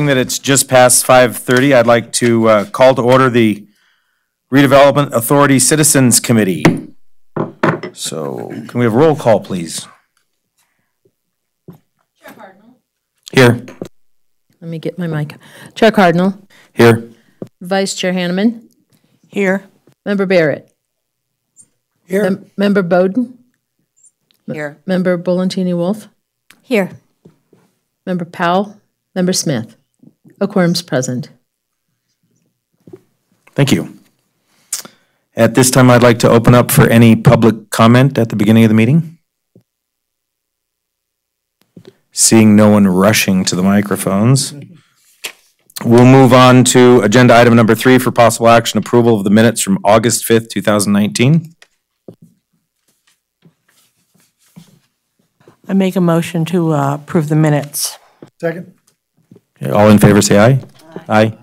Being that it's just past 5:30, I'd like to call to order the Redevelopment Authority Citizens Committee. So can we have roll call, please? Chair Cardinal. Here. Let me get my mic. Chair Cardinal. Here. Vice Chair Hanneman. Here. Member Barrett. Here. Member Bowden. Here. Member Bolentini-Wolf. Here. Member Powell. Member Smith. A quorum's present. Thank you. At this time, I'd like to open up for any public comment at the beginning of the meeting. Seeing no one rushing to the microphones, we'll move on to agenda item number 3 for possible action, approval of the minutes from August 5th, 2019. I make a motion to approve the minutes. Second. Okay, all in favor say aye. Aye.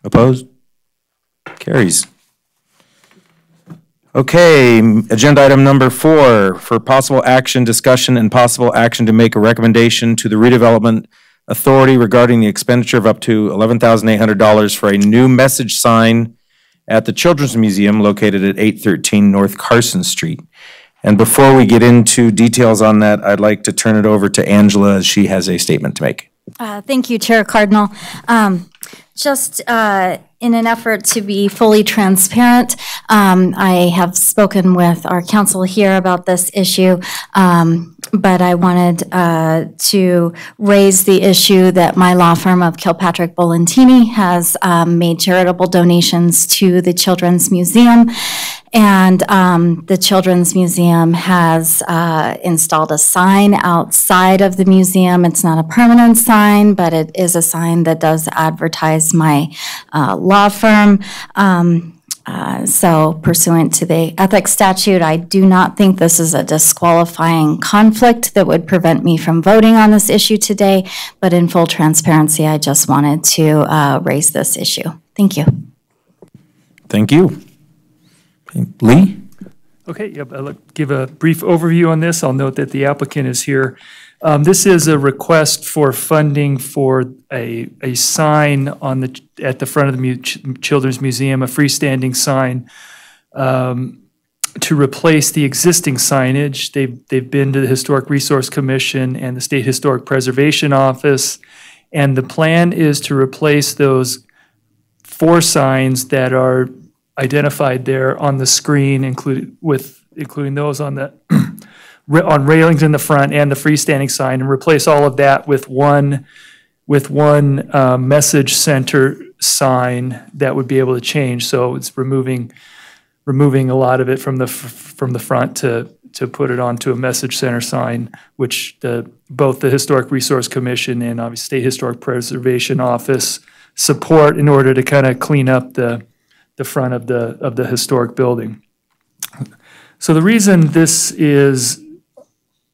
Opposed? Carries. Okay, agenda item number 4 for possible action, discussion, and possible action to make a recommendation to the Redevelopment Authority regarding the expenditure of up to $11,800 for a new message sign at the Children's Museum located at 813 North Carson Street. And before we get into details on that, I'd like to turn it over to Angela as she has a statement to make. Thank you, Chair Cardinal. Just in an effort to be fully transparent, I have spoken with our counsel here about this issue, but I wanted to raise the issue that my law firm of Kilpatrick Bolentini has made charitable donations to the Children's Museum. And the Children's Museum has installed a sign outside of the museum. It's not a permanent sign, but it is a sign that does advertise my law firm. So pursuant to the ethics statute, I do not think this is a disqualifying conflict that would prevent me from voting on this issue today, but in full transparency, I just wanted to raise this issue. Thank you. Thank you. Lee? Okay, yep, I'll give a brief overview on this. I'll note that the applicant is here. This is a request for funding for a sign on at the front of the Children's Museum, a freestanding sign, to replace the existing signage. They've been to the Historic Resource Commission and the State Historic Preservation Office, and the plan is to replace those 4 signs that are identified there on the screen, including those on the on railings in the front and the freestanding sign, and replace all of that with one message center sign that would be able to change. So it's removing a lot of it from the front to put it onto a message center sign, which both the Historic Resource Commission and obviously State Historic Preservation Office support in order to kind of clean up the front of the historic building. So the reason this is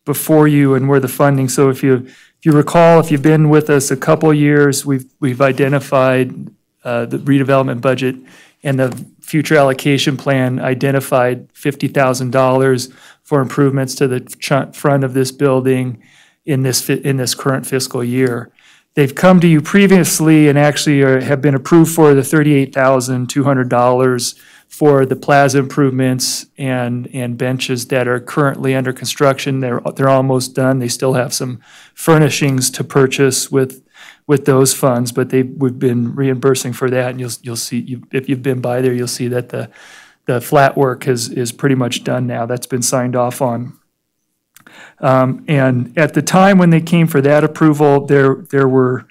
before you and where the funding, so if you recall, if you've been with us a couple years, we've identified the redevelopment budget, and the future allocation plan identified $50,000 for improvements to the front of this building in this current fiscal year. They've come to you previously and actually have been approved for the $38,200 for the plaza improvements and benches that are currently under construction. They're almost done. They still have some furnishings to purchase with those funds, but we've been reimbursing for that. And you'll see, if you've been by there, you'll see that the flat work is pretty much done now. That's been signed off on. And at the time when they came for that approval, there were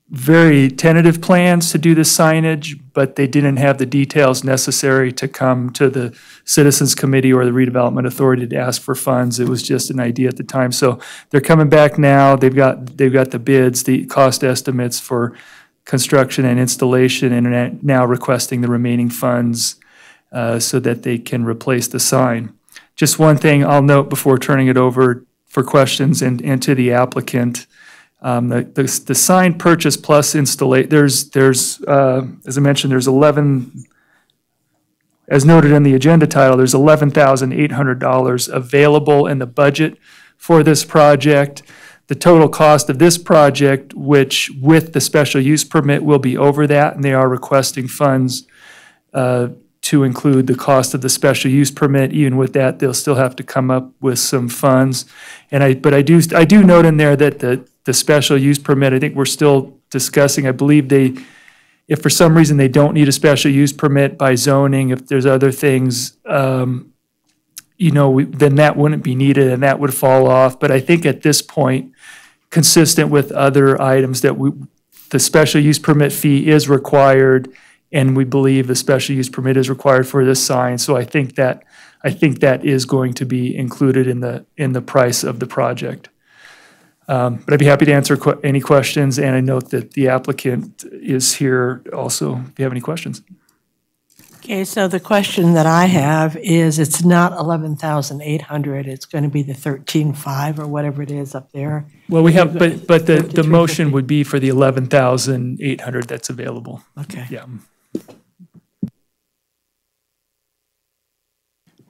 very tentative plans to do the signage, but they didn't have the details necessary to come to the Citizens Committee or the Redevelopment Authority to ask for funds. It was just an idea at the time. So they're coming back now. They've got the bids, the cost estimates for construction and installation, and are now requesting the remaining funds so that they can replace the sign. Just one thing I'll note before turning it over for questions and to the applicant. The sign purchase plus installation, there's as I mentioned, there's 11, as noted in the agenda title, there's $11,800 available in the budget for this project. the total cost of this project, which with the special use permit will be over that, and they are requesting funds to include the cost of the special use permit. Even with that, they'll still have to come up with some funds. But I do note in there that the special use permit, I think we're still discussing, I believe if for some reason they don't need a special use permit by zoning, if there's other things, then that wouldn't be needed and that would fall off. But I think at this point, consistent with other items, that the special use permit fee is required, and we believe the special use permit is required for this sign. So I think that is going to be included in the price of the project. But I'd be happy to answer any questions, and I note that the applicant is here also if you have any questions. Okay, so the question that I have is, it's not 11,800, it's going to be the 13,500 or whatever it is up there. Well, we have, but the motion would be for the 11,800 that's available. Okay. Yeah.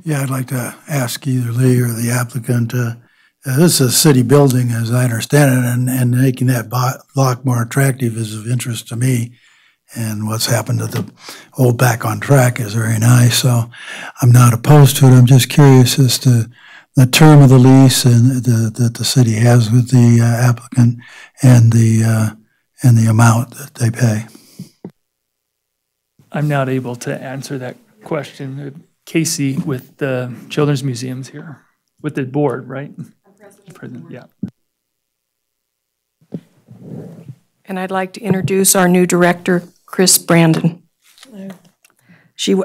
Yeah, I'd like to ask either Lee or the applicant, this is a city building, as I understand it, and making that block more attractive is of interest to me. And what's happened to the old Back on Track is very nice, so I'm not opposed to it. I'm just curious as to the term of the lease and that the city has with the applicant and the amount that they pay. I'm not able to answer that question. Casey with the Children's Museum's here, with the board, right? President, yeah. And I'd like to introduce our new director, Chris Brandon.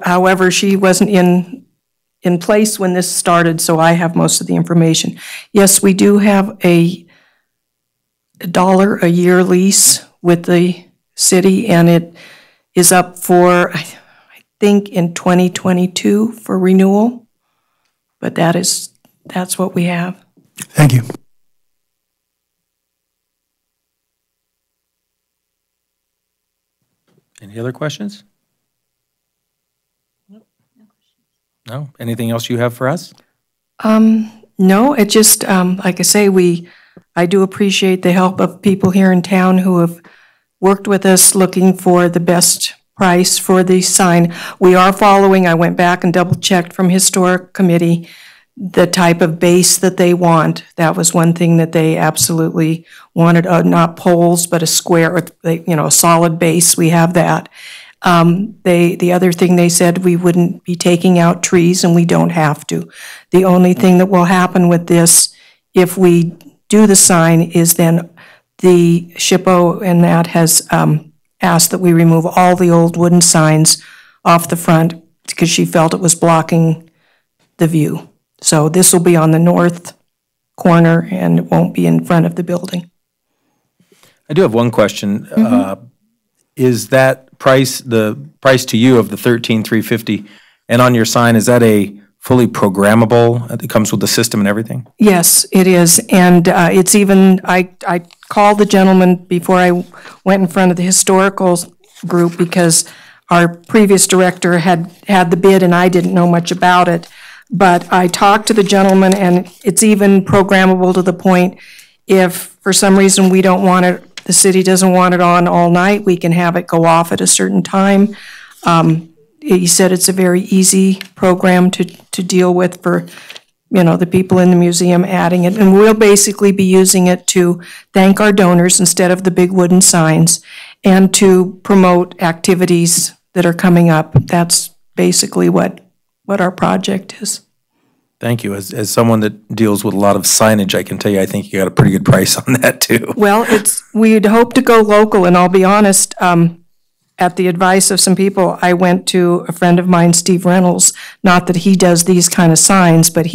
However, she wasn't in place when this started, so I have most of the information. Yes, we do have a $1 a year lease with the city, and it is up for, I think, in 2022 for renewal. But that's what we have. Thank you. Any other questions? No? Anything else you have for us? No, it just, like I say, I do appreciate the help of people here in town who have worked with us looking for the best price for the sign. We are following, I went back and double checked from Historic Committee, the type of base that they want. That was one thing that they absolutely wanted, not poles, but a square, a solid base. We have that. The other thing they said, we wouldn't be taking out trees, and we don't have to. The only thing that will happen with this, if we do the sign, is then the SHPO and that has asked that we remove all the old wooden signs off the front because she felt it was blocking the view. So this will be on the north corner, and it won't be in front of the building. I do have one question. Is that price, the price to you of the $13,350, and on your sign, is that a fully programmable, that comes with the system and everything? Yes, it is, and it's even, I called the gentleman before I went in front of the historical group because our previous director had the bid and I didn't know much about it. But I talked to the gentleman, and it's even programmable to the point, if for some reason we don't want it, the city doesn't want it on all night, we can have it go off at a certain time. He said it's a very easy program to deal with for, the people in the museum adding it. And we'll basically be using it to thank our donors instead of the big wooden signs, and to promote activities that are coming up. That's basically what our project is. Thank you. As someone that deals with a lot of signage, I can tell you, I think you got a pretty good price on that too. Well, we'd hope to go local, and I'll be honest, at the advice of some people, I went to a friend of mine, Steve Reynolds, not that he does these kind of signs, but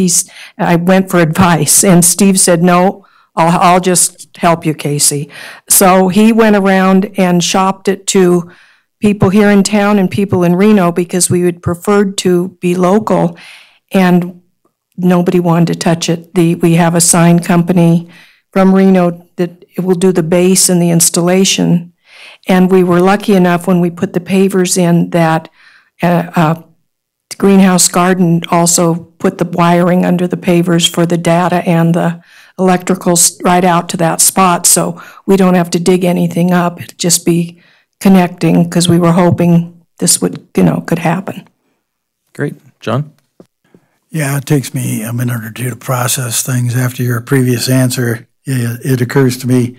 I went for advice, and Steve said, no, I'll just help you, Casey. So he went around and shopped it to people here in town and people in Reno, because we would prefer to be local, and nobody wanted to touch it. We have a sign company from Reno that will do the base and the installation. And we were lucky enough when we put the pavers in that Greenhouse Garden also put the wiring under the pavers for the data and the electrical right out to that spot, so we don't have to dig anything up. It'd just be connecting, because we were hoping this would, could happen. Great. John? Yeah, it takes me a minute or two to process things after your previous answer. It occurs to me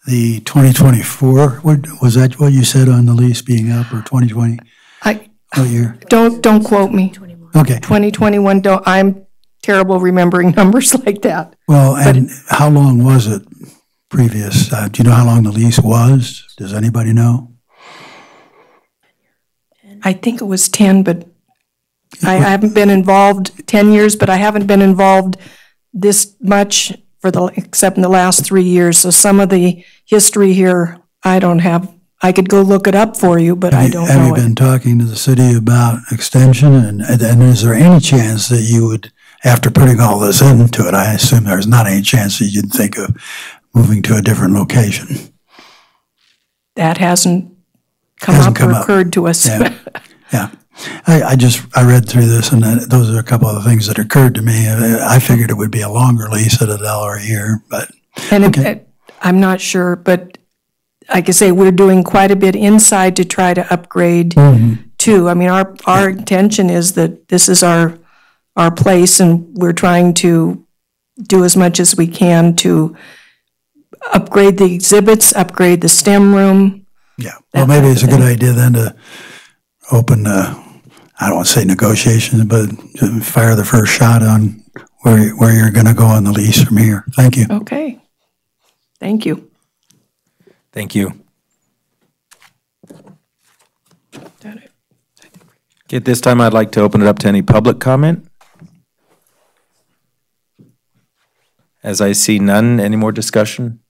the 2024, was that what you said on the lease being up, or 2020? What year? Don't quote me. Okay. 2021, I'm terrible remembering numbers like that. Well, and how long was it previous? Do you know how long the lease was? Does anybody know? I think it was 10, but I haven't been involved 10 years, but I haven't been involved this much except in the last 3 years. So some of the history here, I don't have. I could go look it up for you, but I don't know. Have you been talking to the city about extension? And is there any chance that you would, after putting all this into it, I assume there's not any chance that you'd think of moving to a different location? That hasn't come up or occurred to us. Yeah. Yeah. I read through this, and those are a couple of the things that occurred to me. I figured it would be a longer lease at $1 a year, but. And okay. I'm not sure, but like I say, we're doing quite a bit inside to try to upgrade too. I mean, our intention is that this is our place, and we're trying to do as much as we can to upgrade the exhibits, upgrade the STEM room. Yeah, well, maybe it's a good idea then to open, I don't want to say negotiations, but fire the first shot on where you're going to go on the lease from here. Thank you. Okay. Thank you. Thank you. Okay, at this time, I'd like to open it up to any public comment. As I see none, any more discussion?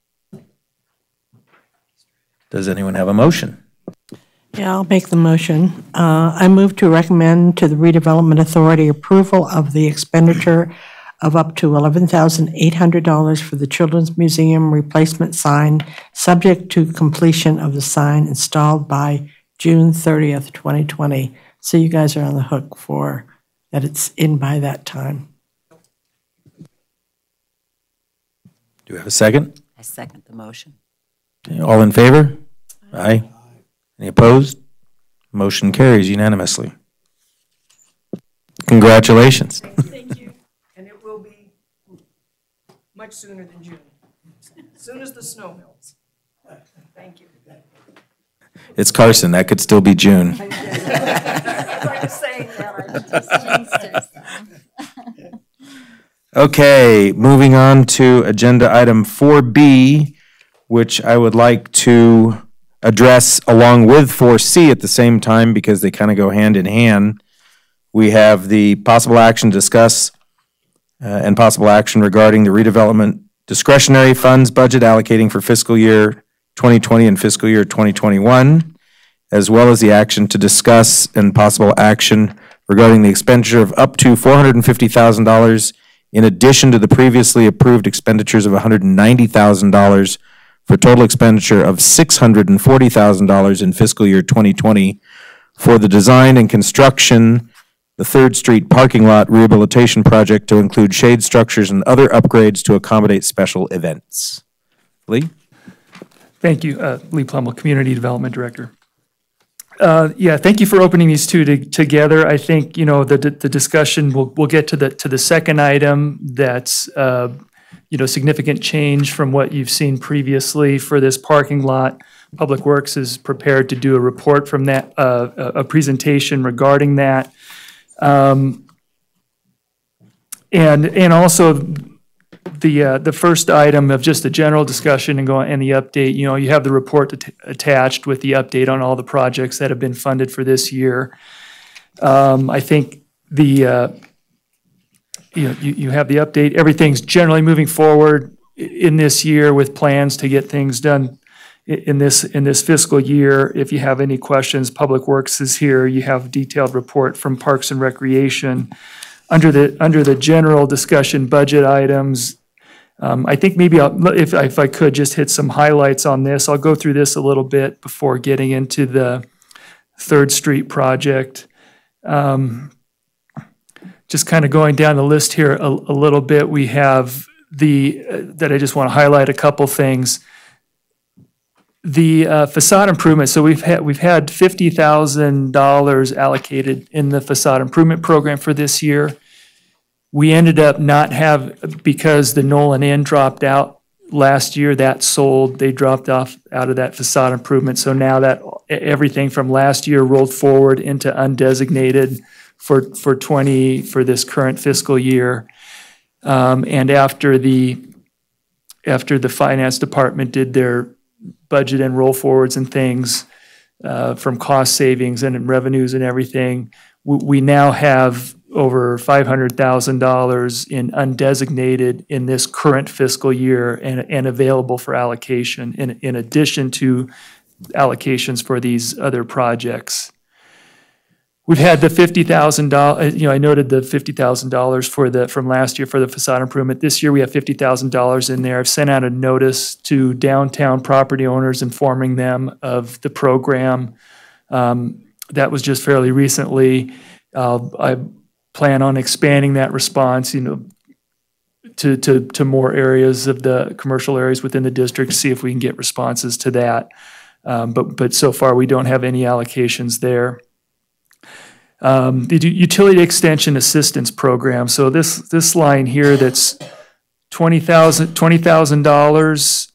Does anyone have a motion? Yeah, I'll make the motion. I move to recommend to the Redevelopment Authority approval of the expenditure of up to $11,800 for the Children's Museum replacement sign, subject to completion of the sign installed by June 30th, 2020. So you guys are on the hook for that it's in by that time. Do we have a second? I second the motion. Okay, all in favor? Aye. Any opposed? Motion carries unanimously. Congratulations. Thank you. And it will be much sooner than June. As soon as the snow melts. Thank you. It's Carson. That could still be June. Okay, moving on to agenda item 4B, which I would like to address along with 4C at the same time because they kind of go hand in hand. We have the possible action discuss and possible action regarding the redevelopment discretionary funds budget allocating for fiscal year 2020 and fiscal year 2021, as well as the action to discuss and possible action regarding the expenditure of up to $450,000 in addition to the previously approved expenditures of $190,000 for total expenditure of $640,000 in fiscal year 2020 for the design and construction the 3rd Street parking lot rehabilitation project to include shade structures and other upgrades to accommodate special events. Lee? Thank you, Lee Plummel, Community Development Director. Yeah, thank you for opening these two together. I think the discussion we'll get to the second item that's significant change from what you've seen previously for this parking lot. Public Works is prepared to do a report from that, a presentation regarding that. And also the first item of just the general discussion and the update, you have the report attached with the update on all the projects that have been funded for this year. I think you have the update. Everything's generally moving forward in this year with plans to get things done in this fiscal year. If you have any questions, Public Works is here. You have a detailed report from Parks and Recreation. Under the general discussion budget items, I think maybe if I could just hit some highlights on this. I'll go through this a little bit before getting into the 3rd Street project. Just kind of going down the list here a little bit, we have that I just want to highlight a couple things. The facade improvement, so we've had $50,000 allocated in the facade improvement program for this year. We ended up because the Nolan Inn dropped out last year, that sold, they dropped off out of that facade improvement. So now that everything from last year rolled forward into undesignated for this current fiscal year. And after the finance department did their budget and roll forwards and things from cost savings and revenues and everything, we now have over $500,000 in undesignated in this current fiscal year and available for allocation in addition to allocations for these other projects. We've had the $50,000, I noted the $50,000 from last year for the facade improvement. This year we have $50,000 in there. I've sent out a notice to downtown property owners informing them of the program. That was just fairly recently. I plan on expanding that response, to more areas of the commercial areas within the district, to see if we can get responses to that. But so far we don't have any allocations there. The utility extension assistance program. So this line here, that's $20,000,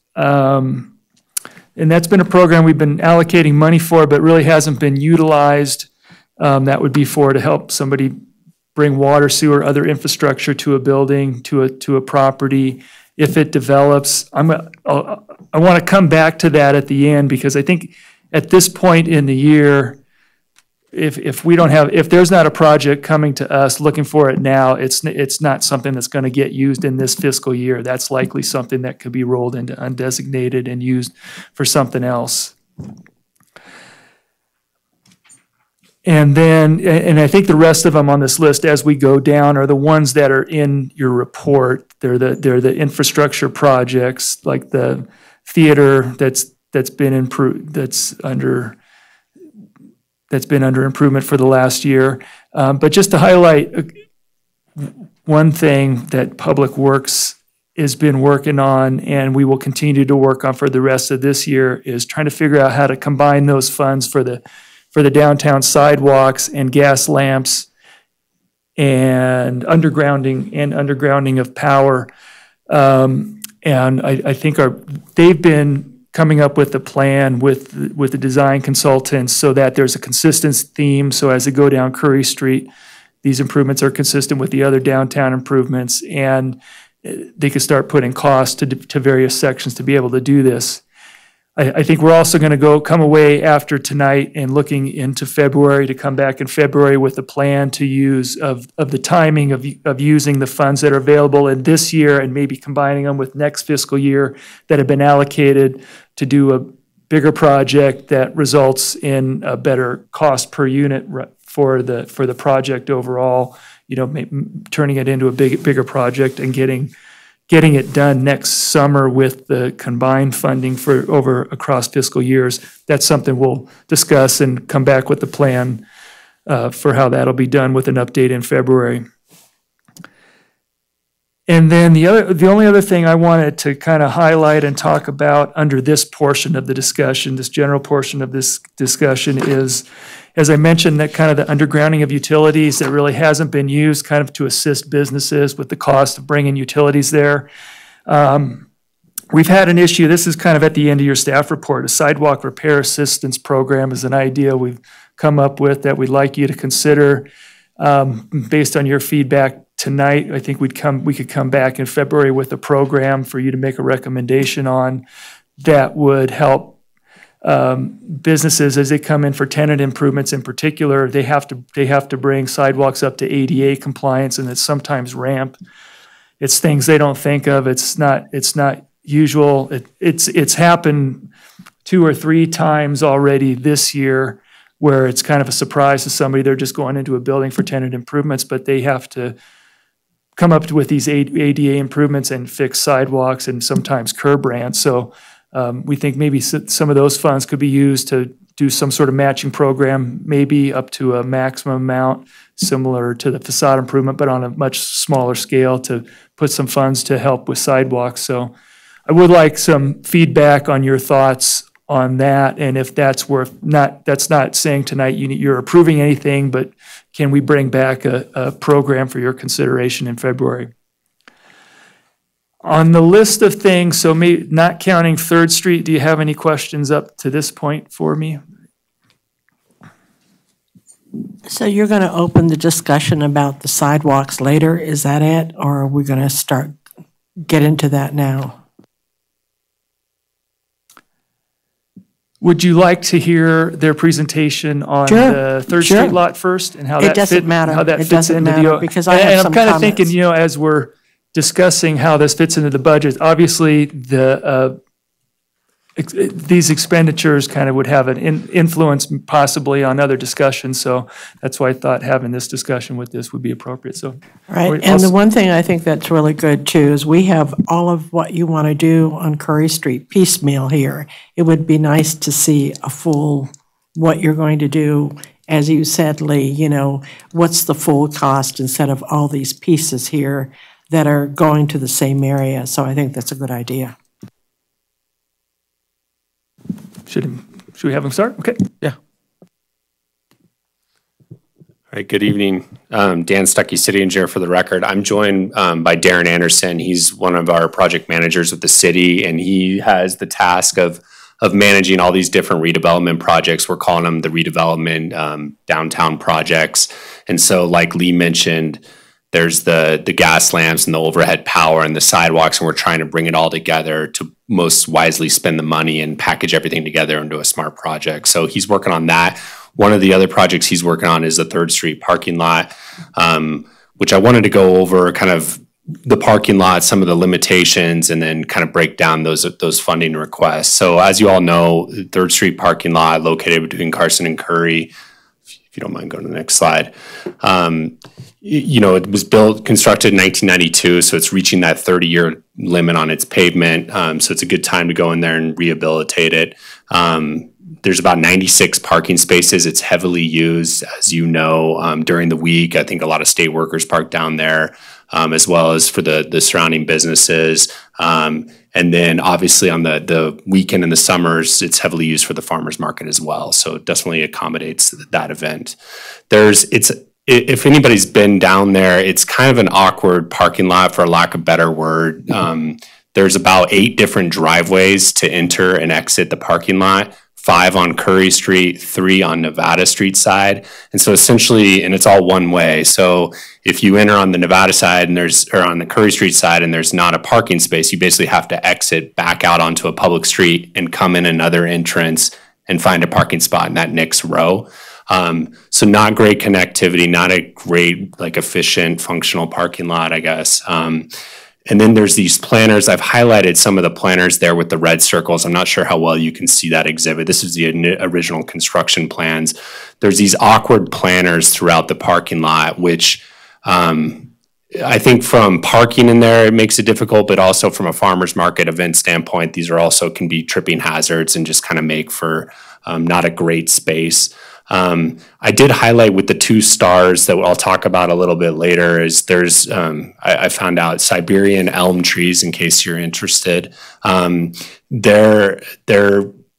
and that's been a program we've been allocating money for, but really hasn't been utilized. That would be to help somebody bring water, sewer, other infrastructure to a building, to a property. If it develops, I want to come back to that at the end, because I think at this point in the year, if there's not a project coming to us looking for it now, it's not something that's going to get used in this fiscal year. That's likely something that could be rolled into undesignated and used for something else. And I think the rest of them on this list as we go down are the ones that are in your report. They're the infrastructure projects, like the theater that's been improved, that's been under improvement for the last year. But just to highlight one thing that Public Works has been working on, and we will continue to work on for the rest of this year, is trying to figure out how to combine those funds for the downtown sidewalks and gas lamps and undergrounding of power. And I think they've been coming up with a plan with the design consultants so that there's a consistent theme. So as they go down Curry Street, these improvements are consistent with the other downtown improvements, and they can start putting costs to various sections to be able to do this. I think we're also going to come away after tonight and looking into February, to come back in February with a plan to use of the timing of using the funds that are available in this year and maybe combining them with next fiscal year that have been allocated to do a bigger project that results in a better cost per unit for the project overall, turning it into a bigger project and getting it done next summer with the combined funding for across fiscal years. That's something we'll discuss and come back with the plan for how that'll be done with an update in February. And then the only other thing I wanted to kind of highlight and talk about under this portion of the discussion, this general portion of this discussion, is, as I mentioned, that kind of the undergrounding of utilities that really hasn't been used kind of to assist businesses with the cost of bringing utilities there. We've had an issue, this is kind of at the end of your staff report, a sidewalk repair assistance program is an idea we've come up with that we'd like you to consider. Based on your feedback tonight, I think we could come back in February with a program for you to make a recommendation on that would help businesses as they come in for tenant improvements. In particular, they have to bring sidewalks up to ADA compliance, and it's sometimes ramp. It's things they don't think of. It's not usual. It's happened 2 or 3 times already this year, where it's kind of a surprise to somebody. They're just going into a building for tenant improvements, but they have to come up with these ADA improvements and fix sidewalks and sometimes curb ramps. So we think maybe some of those funds could be used to do some sort of matching program, maybe up to a maximum amount similar to the facade improvement, but on a much smaller scale to put some funds to help with sidewalks. So I would like some feedback on your thoughts on that, and if that's that's not saying tonight you're approving anything, but can we bring back a program for your consideration in February? On the list of things, so maybe not counting 3rd Street, do you have any questions up to this point for me? So you're going to open the discussion about the sidewalks later, is that it? Or are we going to get into that now? Would you like to hear their presentation on the 3rd Street lot first and how that fits into the because I have and some I'm kind of comments. thinking, as we're discussing how this fits into the budget, obviously these expenditures kind of would have an influence possibly on other discussions. So that's why I thought having this discussion with this would be appropriate. So right, and the one thing I think that's really good too is we have all of what you want to do on Curry Street piecemeal here. It would be nice to see a full what you're going to do. As you said, Lee, what's the full cost instead of all these pieces here that are going to the same area. So I think that's a good idea. Should we have him start? Okay. Yeah. All right, good evening. Dan Stuckey, city engineer for the record. I'm joined by Darren Anderson. He's one of our project managers with the city, and he has the task of managing all these different redevelopment projects. We're calling them the redevelopment downtown projects. And so like Lee mentioned, there's the gas lamps and the overhead power and the sidewalks, and we're trying to bring it all together to most wisely spend the money and package everything together into a smart project. So he's working on that. One of the other projects he's working on is the 3rd Street parking lot, which I wanted to go over kind of the parking lot, some of the limitations, and then kind of break down those funding requests. So as you all know, 3rd Street parking lot located between Carson and Curry, if you don't mind going to the next slide. It was constructed in 1992, so it's reaching that 30-year limit on its pavement. So it's a good time to go in there and rehabilitate it. There's about 96 parking spaces. It's heavily used, as you know, during the week. I think a lot of state workers park down there, as well as for the surrounding businesses. And then obviously on the weekend and the summers, it's heavily used for the farmers market as well. So it definitely accommodates that event. If anybody's been down there, it's kind of an awkward parking lot, for lack of a better word. There's about 8 different driveways to enter and exit the parking lot. 5 on Curry Street, 3 on Nevada Street side. And so essentially, and it's all one way. So if you enter on the Nevada side or on the Curry Street side and there's not a parking space, you basically have to exit back out onto a public street and come in another entrance and find a parking spot in that next row. So not great connectivity, not a great, efficient, functional parking lot, I guess. And then there's these planners. I've highlighted some of the planners there with the red circles. I'm not sure how well you can see that exhibit. This is the original construction plans. There's these awkward planners throughout the parking lot, which I think from parking in there, it makes it difficult, but also from a farmer's market event standpoint, these are also can be tripping hazards and just kind of make for not a great space. I did highlight with the 2 stars that I'll talk about a little bit later is there's, I found out Siberian elm trees, in case you're interested. Their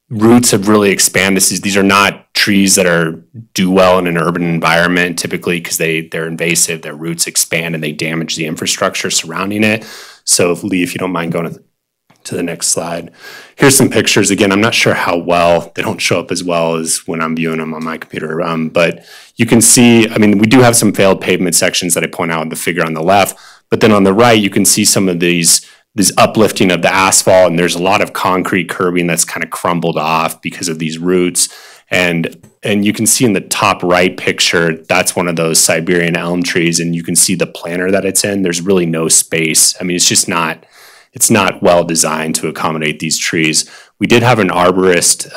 roots have really expanded. These are not trees that do well in an urban environment typically because they're invasive, their roots expand and they damage the infrastructure surrounding it. So Lee, if you don't mind going to the next slide. Here's some pictures. Again, I'm not sure how well, they don't show up as well as when I'm viewing them on my computer, but you can see, we do have some failed pavement sections that I point out in the figure on the left, but then on the right, you can see some of these uplifting of the asphalt, and there's a lot of concrete curbing that's kind of crumbled off because of these roots. And you can see in the top right picture, that's one of those Siberian elm trees, and you can see the planter that it's in. There's really no space. It's not well designed to accommodate these trees. We did have an arborist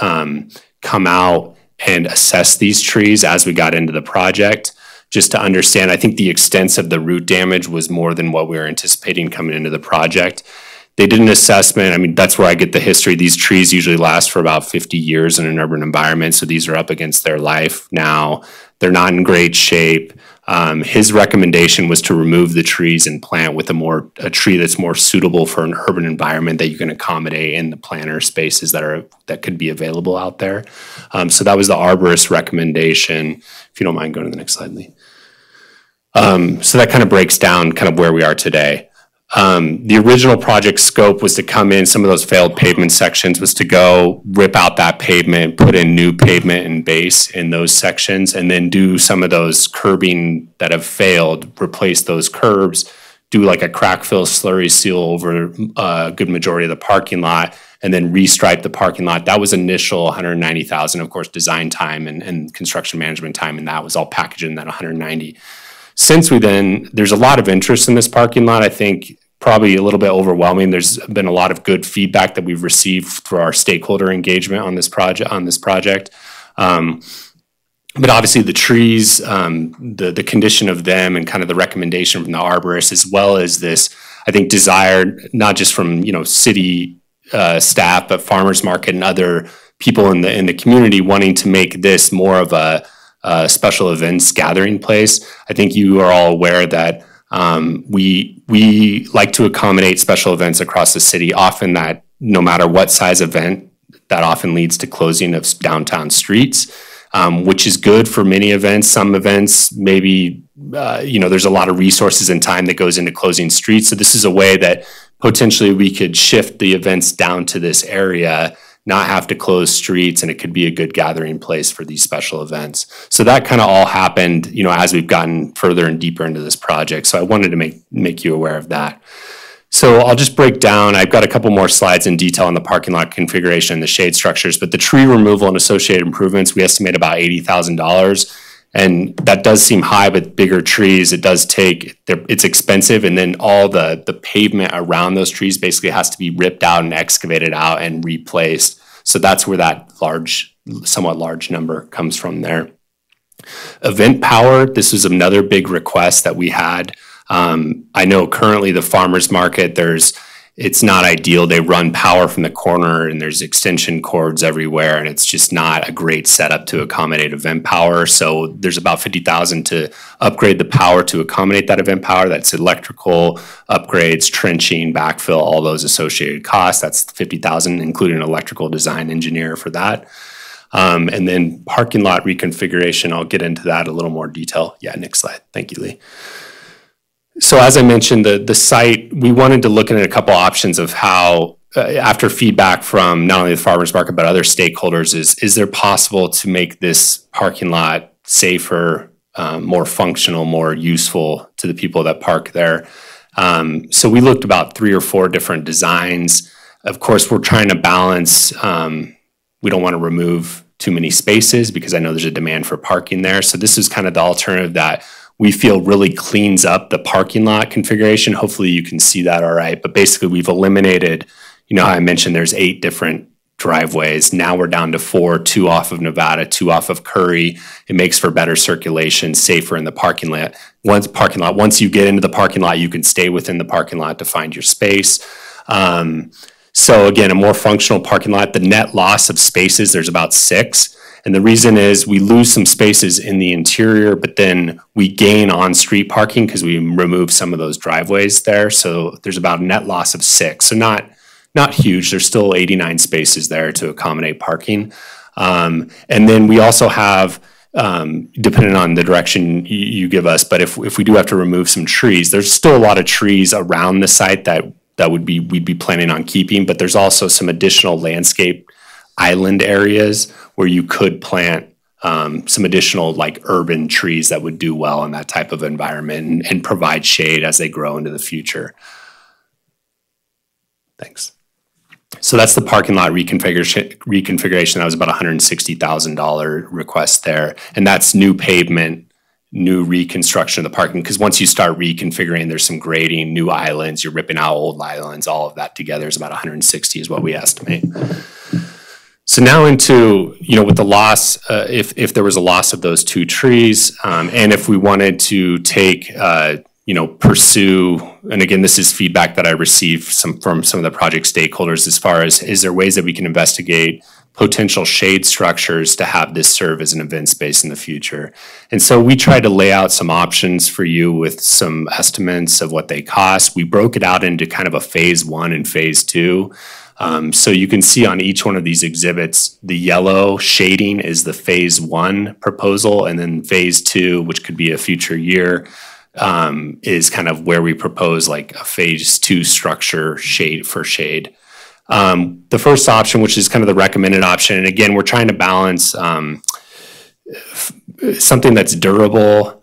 come out and assess these trees as we got into the project, just to understand. I think the extent of the root damage was more than what we were anticipating coming into the project. They did an assessment. I mean, that's where I get the history. These trees usually last for about 50 years in an urban environment, so these are up against their life now. They're not in great shape. His recommendation was to remove the trees and plant with a tree that's more suitable for an urban environment that you can accommodate in the planter spaces that could be available out there. So that was the arborist recommendation. If you don't mind going to the next slide, Lee. So that kind of breaks down kind of where we are today. The original project scope was to come in, some of those failed pavement sections was to go rip out that pavement, put in new pavement and base in those sections, and then do some of those curbing that have failed, replace those curbs, do like a crack fill slurry seal over a good majority of the parking lot, and then restripe the parking lot. That was initial $190,000, of course, design time and construction management time, and that was all packaged in that $190,000. Since there's a lot of interest in this parking lot. I think probably a little bit overwhelming. There's been a lot of good feedback that we've received through our stakeholder engagement on this project. But obviously the trees, the condition of them, and kind of the recommendation from the arborist, as well as this, I think, desire not just from city staff, but farmers market and other people in the community wanting to make this more of a special events gathering place. I think you are all aware that we like to accommodate special events across the city. Often that no matter what size event, that often leads to closing of downtown streets, which is good for many events. Some events maybe there's a lot of resources and time that goes into closing streets. So this is a way that potentially we could shift the events down to this area, not have to close streets, and it could be a good gathering place for these special events. So that kind of all happened, as we've gotten further and deeper into this project. So I wanted to make you aware of that. So I'll just break down. I've got a couple more slides in detail on the parking lot configuration and the shade structures, but the tree removal and associated improvements, we estimate about $80,000. And that does seem high, but bigger trees, it's expensive. And then all the pavement around those trees basically has to be ripped out and excavated out and replaced. So that's where that somewhat large number comes from there. Event power, this was another big request that we had. I know currently the farmers market, it's not ideal. They run power from the corner and there's extension cords everywhere, and it's just not a great setup to accommodate event power. So there's about $50,000 to upgrade the power to accommodate that event power. That's electrical upgrades, trenching, backfill, all those associated costs. That's $50,000, including an electrical design engineer for that. And then parking lot reconfiguration, I'll get into that in a little more detail. Yeah, next slide. Thank you, Lee. So as I mentioned, the site, we wanted to look at a couple options of how, after feedback from not only the farmers market, but other stakeholders, is there possible to make this parking lot safer, more functional, more useful to the people that park there? So we looked about 3 or 4 different designs. Of course, we're trying to balance, we don't want to remove too many spaces because I know there's a demand for parking there. So this is kind of the alternative that we feel really cleans up the parking lot configuration. Hopefully you can see that all right. But basically we've eliminated, how I mentioned there's 8 different driveways. Now we're down to 4, 2 off of Nevada, 2 off of Curry. It makes for better circulation, safer in the parking lot. Once you get into the parking lot, you can stay within the parking lot to find your space. So again, a more functional parking lot. The net loss of spaces, there's about 6. And the reason is we lose some spaces in the interior, but then we gain on-street parking because we remove some of those driveways there. So there's about a net loss of 6. So not huge. There's still 89 spaces there to accommodate parking. And then we also have, depending on the direction you give us, but if we do have to remove some trees, there's still a lot of trees around the site that we'd be planning on keeping, but there's also some additional landscape island areas where you could plant some additional urban trees that would do well in that type of environment and provide shade as they grow into the future. Thanks. So that's the parking lot reconfiguration. That was about $160,000 request there. And that's new pavement, new reconstruction of the parking, because once you start reconfiguring, there's some grading, new islands, you're ripping out old islands, all of that together is about 160 is what we estimate. So now into, with the loss, if there was a loss of those 2 trees, and if we wanted to take pursue, and again, this is feedback that I received from some of the project stakeholders as far as, is there ways that we can investigate potential shade structures to have this serve as an event space in the future? And so we tried to lay out some options for you with some estimates of what they cost. We broke it out into kind of a phase 1 and phase 2. So you can see on each one of these exhibits, the yellow shading is the phase 1 proposal, and then phase 2, which could be a future year, is kind of where we propose like a phase 2 structure shade for shade. The first option, which is kind of the recommended option, and again, we're trying to balance something that's durable.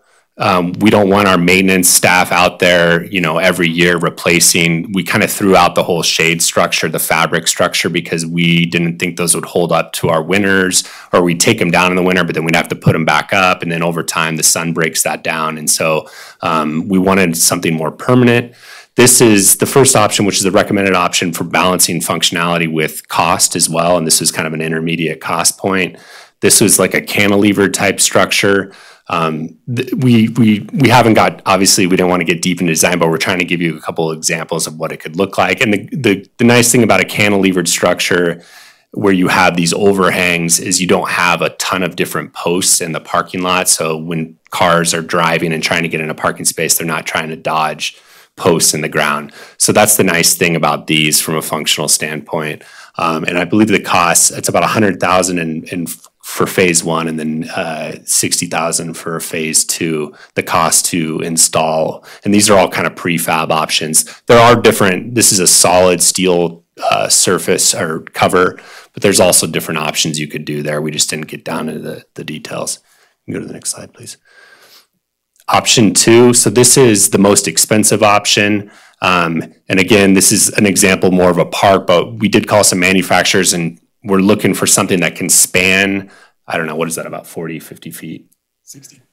We don't want our maintenance staff out there, every year replacing. We kind of threw out the whole shade structure, the fabric structure, because we didn't think those would hold up to our winters, or we'd take them down in the winter, but then we'd have to put them back up. And then over time, the sun breaks that down. And so we wanted something more permanent. This is the first option, which is the recommended option for balancing functionality with cost as well. And this is kind of an intermediate cost point. This was like a cantilever type structure. We haven't got, obviously we don't want to get deep into design, but we're trying to give you a couple of examples of what it could look like. And the nice thing about a cantilevered structure where you have these overhangs is you don't have a ton of different posts in the parking lot. So when cars are driving and trying to get in a parking space, they're not trying to dodge posts in the ground. So that's the nice thing about these from a functional standpoint. And I believe the cost, it's about $100,000 for phase 1, and then $60,000 for phase 2, the cost to install. And these are all kind of prefab options. There are different, this is a solid steel surface or cover, but there's also different options you could do there. We just didn't get down into the details. You can go to the next slide, please. Option 2, so this is the most expensive option. And again, this is an example more of a park, but we did call some manufacturers and we're looking for something that can span, I don't know, what is that, about 40, 50 feet?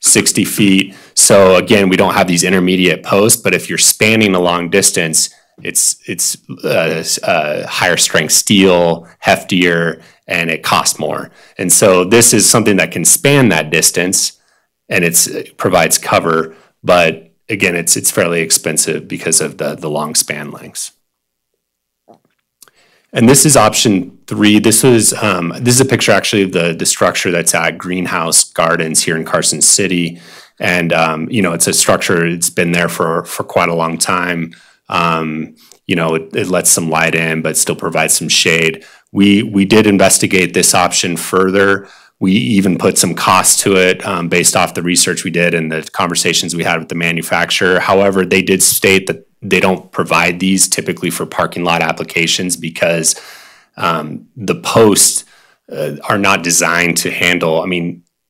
60 feet. So again, we don't have these intermediate posts, but if you're spanning a long distance, it's higher strength steel, heftier, and it costs more. And so this is something that can span that distance, and it provides cover, but again, it's fairly expensive because of the long span lengths. And this is option 3. This is a picture actually of the structure that's at Greenhouse Gardens here in Carson City. And, it's a structure, it's been there for quite a long time. It lets some light in, but still provides some shade. We did investigate this option further. We even put some cost to it based off the research we did and the conversations we had with the manufacturer. However, they did state that they don't provide these typically for parking lot applications because the posts are not designed to handle,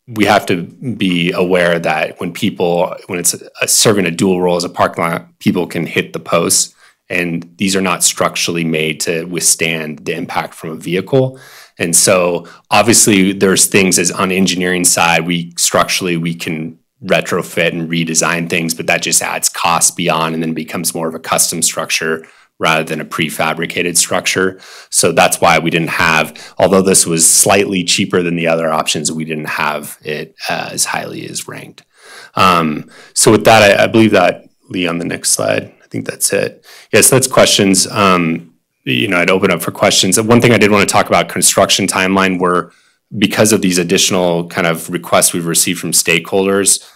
we have to be aware that when it's serving a dual role as a parking lot, people can hit the posts, and these are not structurally made to withstand the impact from a vehicle. And so obviously there's things as on the engineering side, we can retrofit and redesign things, but that just adds cost beyond and then becomes more of a custom structure rather than a prefabricated structure. So that's why we didn't have, although this was slightly cheaper than the other options, we didn't have it as highly as ranked. So with that, I believe that, Lee, on the next slide, I think that's it. Yes, that's questions. I'd open up for questions. One thing I did want to talk about, construction timeline, where because of these additional kind of requests we've received from stakeholders,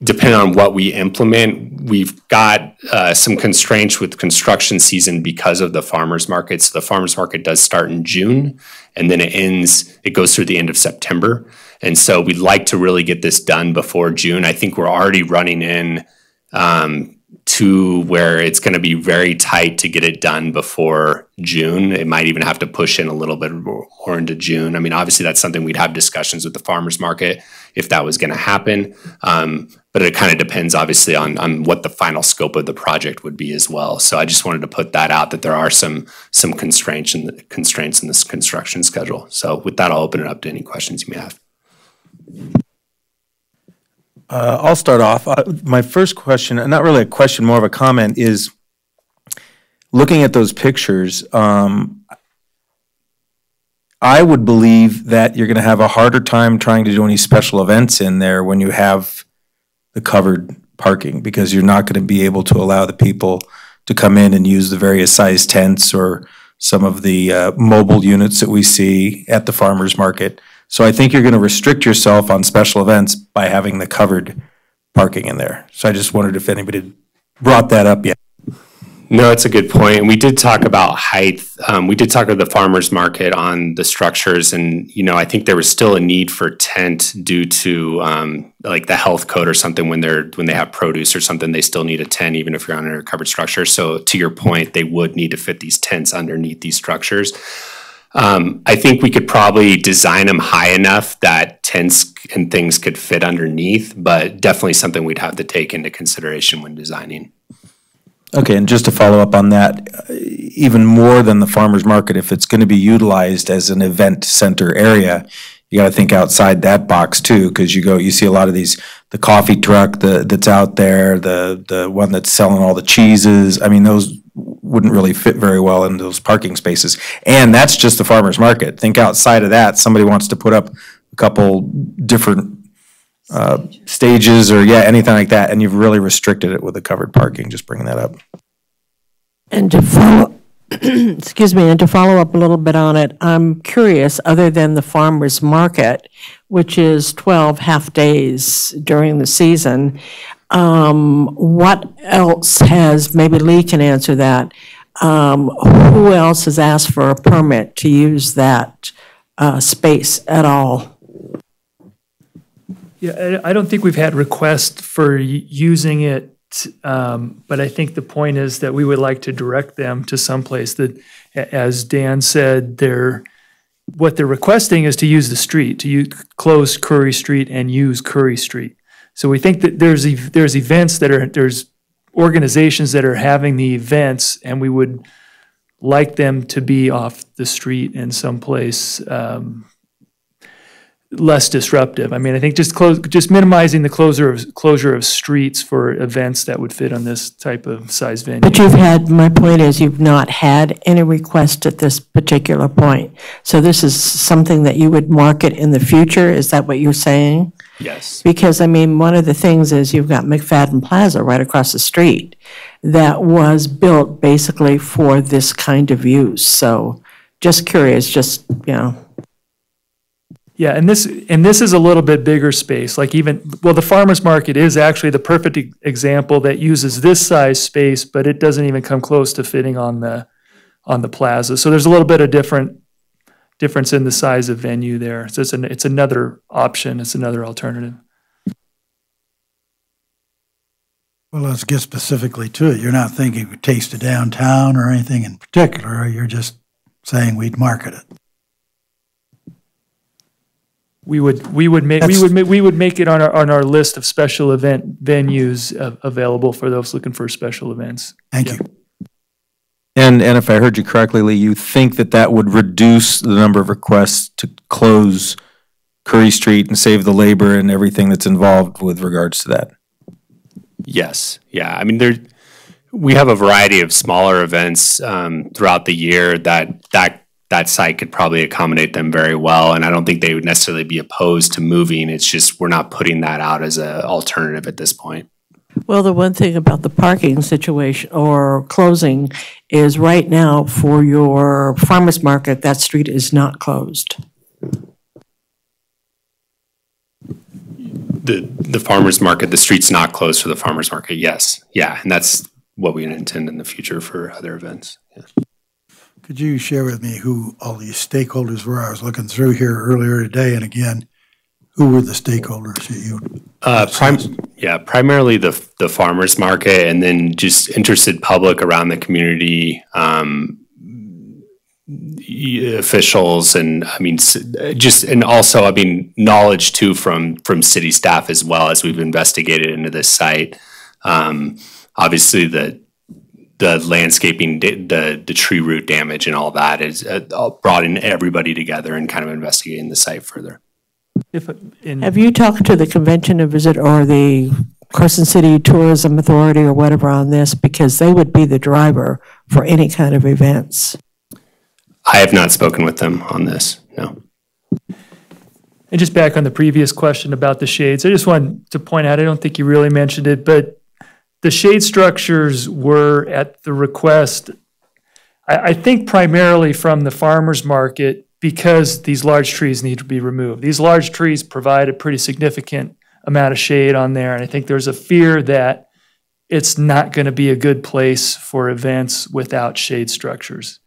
depending on what we implement, we've got some constraints with construction season because of the farmers market. So the farmers market does start in June, and then it goes through the end of September. And so we'd like to really get this done before June. I think we're already running in to where it's going to be very tight to get it done before June. It might even have to push in a little bit more into June. Obviously that's something we'd have discussions with the farmers market if that was going to happen. But it kind of depends obviously on what the final scope of the project would be as well. So I just wanted to put that out, that there are some constraints in this construction schedule. So with that, I'll open it up to any questions you may have. I'll start off. My first question, not really a question, more of a comment, is looking at those pictures, I would believe that you're going to have a harder time trying to do any special events in there when you have the covered parking, because you're not going to be able to allow the people to come in and use the various size tents or some of the mobile units that we see at the farmers market. So I think you're going to restrict yourself on special events by having the covered parking in there. So I just wondered if anybody brought that up yet. No, it's a good point. And we did talk about height. We did talk about the farmers market on the structures, and I think there was still a need for tent due to like the health code or something. When they have produce or something, they still need a tent even if you're on a covered structure. So to your point, they would need to fit these tents underneath these structures. I think we could probably design them high enough that tents and things could fit underneath, but definitely something we'd have to take into consideration when designing. Okay, and just to follow up on that, even more than the farmer's market, if it's going to be utilized as an event center area, you got to think outside that box too, because you see a lot of these, the coffee truck that's out there, the one that's selling all the cheeses. I mean, those wouldn't really fit very well in those parking spaces. And that's just the farmer's market. Think outside of that, somebody wants to put up a couple different stages or anything like that, and you've really restricted it with the covered parking. Just bringing that up. And to follow, excuse me, and to follow up a little bit on it, I'm curious, other than the farmer's market, which is 12 half days during the season, what else has, maybe Lee can answer that, who else has asked for a permit to use that space at all? Yeah, I don't think we've had requests for using it, but I think the point is that we would like to direct them to someplace that, as Dan said, what they're requesting is to use the street, close Curry Street and use Curry Street. So we think that there's events there's organizations that are having the events, and we would like them to be off the street in someplace less disruptive. I mean, I think just minimizing the closure of streets for events that would fit on this type of size venue. But my point is, you've not had any request at this particular point. So this is something that you would market in the future? Is that what you're saying? Yes. Because, I mean, one of the things is you've got McFadden Plaza right across the street that was built basically for this kind of use. So just curious, Yeah, and this is a little bit bigger space. Like the farmer's market is actually the perfect example that uses this size space, but it doesn't even come close to fitting on the plaza. So there's a little bit of difference in the size of venue there. So it's another option. It's another alternative. Well, let's get specifically to it. You're not thinking Taste of Downtown or anything in particular. You're just saying we'd market it. We would make it on our list of special event venues available for those looking for special events. Thank you. And if I heard you correctly, Lee, you think that would reduce the number of requests to close Curry Street and save the labor and everything that's involved with regards to that? Yes. Yeah. I mean, we have a variety of smaller events throughout the year that site could probably accommodate them very well. And I don't think they would necessarily be opposed to moving. It's just we're not putting that out as an alternative at this point. Well, the one thing about the parking situation or closing is right now for your farmer's market, that street is not closed. The farmer's market, the street's not closed for the farmer's market, yes. Yeah, and that's what we intend in the future for other events. Yeah. Could you share with me who all these stakeholders were? I was looking through here earlier today, and again, who were the stakeholders that you? Primarily the farmers market, and then just interested public around the community, officials, and also knowledge too from city staff as well as we've investigated into this site. Obviously the landscaping, the tree root damage and all that is brought in everybody together and kind of investigating the site further. Have you talked to the Convention and Visit or the Carson City Tourism Authority or whatever on this? Because they would be the driver for any kind of events. I have not spoken with them on this, no. And just back on the previous question about the shades, I just wanted to point out, I don't think you really mentioned it, but the shade structures were at the request, I think primarily from the farmer's market, because these large trees need to be removed. These large trees provide a pretty significant amount of shade on there, and I think there's a fear that it's not going to be a good place for events without shade structures.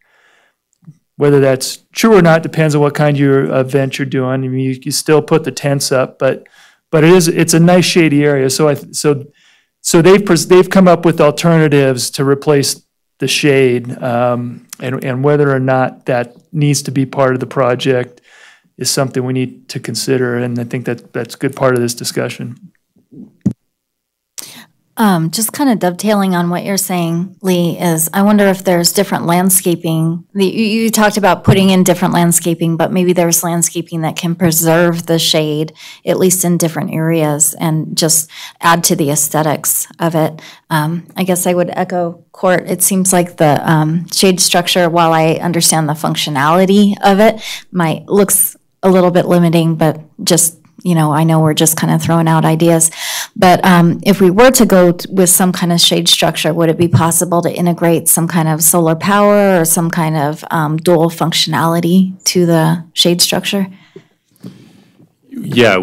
Whether that's true or not depends on what kind of event you're doing. I mean, you still put the tents up, but it's a nice shady area. So they've come up with alternatives to replace the shade, and whether or not that needs to be part of the project is something we need to consider. And I think that's a good part of this discussion. Just kind of dovetailing on what you're saying, Lee, is I wonder if there's different landscaping. You talked about putting in different landscaping, but maybe there's landscaping that can preserve the shade, at least in different areas, and just add to the aesthetics of it. I guess I would echo Court. It seems like the shade structure, while I understand the functionality of it, looks a little bit limiting, but just I know we're just kind of throwing out ideas, but if we were to go with some kind of shade structure, would it be possible to integrate some kind of solar power or some kind of dual functionality to the shade structure? Yeah,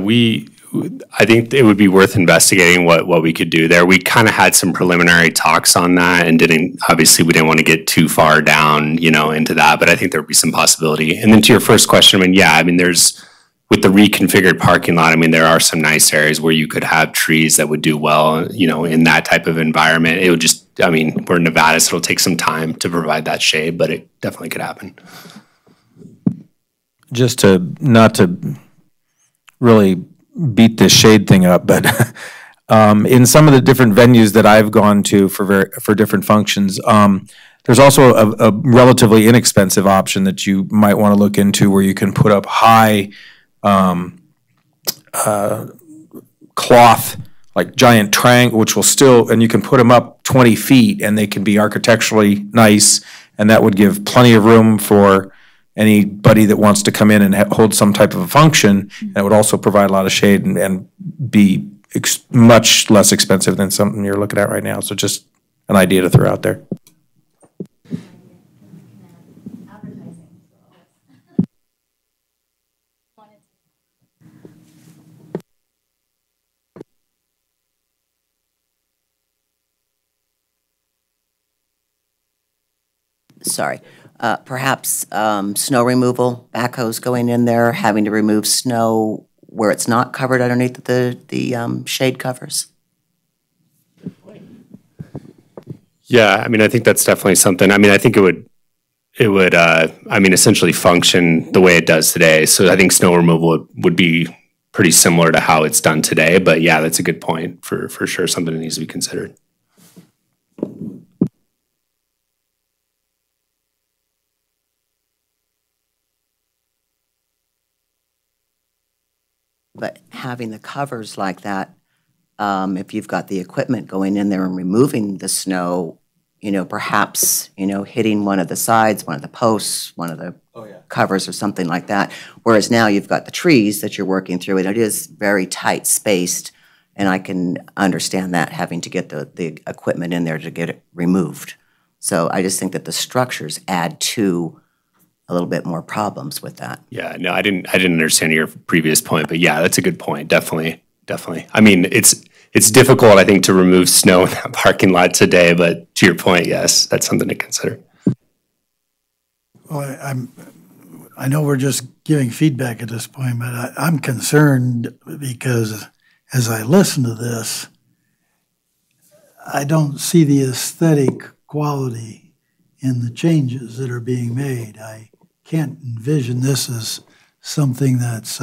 I think it would be worth investigating what we could do there. We kind of had some preliminary talks on that, and obviously we didn't want to get too far down, into that, but I think there would be some possibility. And then to your first question, there's, with the reconfigured parking lot, there are some nice areas where you could have trees that would do well, in that type of environment. It would just, we're in Nevada, so it'll take some time to provide that shade, but it definitely could happen. Just not to really beat this shade thing up, but in some of the different venues that I've gone to for different functions, there's also a relatively inexpensive option that you might want to look into, where you can put up high cloth, like giant triangle, which will still, and you can put them up 20 feet and they can be architecturally nice, and that would give plenty of room for anybody that wants to come in and hold some type of a function. And it would also provide a lot of shade and be much less expensive than something you're looking at right now. So just an idea to throw out there. Sorry, perhaps snow removal, backhoes going in there, having to remove snow where it's not covered underneath the shade covers? Yeah, I think that's definitely something. I think it would essentially function the way it does today. So I think snow removal would be pretty similar to how it's done today. But yeah, that's a good point, for sure, something that needs to be considered. But having the covers like that, if you've got the equipment going in there and removing the snow, perhaps, hitting one of the sides, one of the posts, one of the covers or something like that. Whereas now you've got the trees that you're working through, and it is very tight spaced, and I can understand that, having to get the equipment in there to get it removed. So I just think that the structures add to a little bit more problems with that. Yeah, no, I didn't understand your previous point, but yeah, that's a good point. Definitely. It's difficult, I think, to remove snow in that parking lot today, but to your point, yes, that's something to consider. Well, I know we're just giving feedback at this point, but I'm concerned because as I listen to this, I don't see the aesthetic quality in the changes that are being made. I can't envision this as something that's,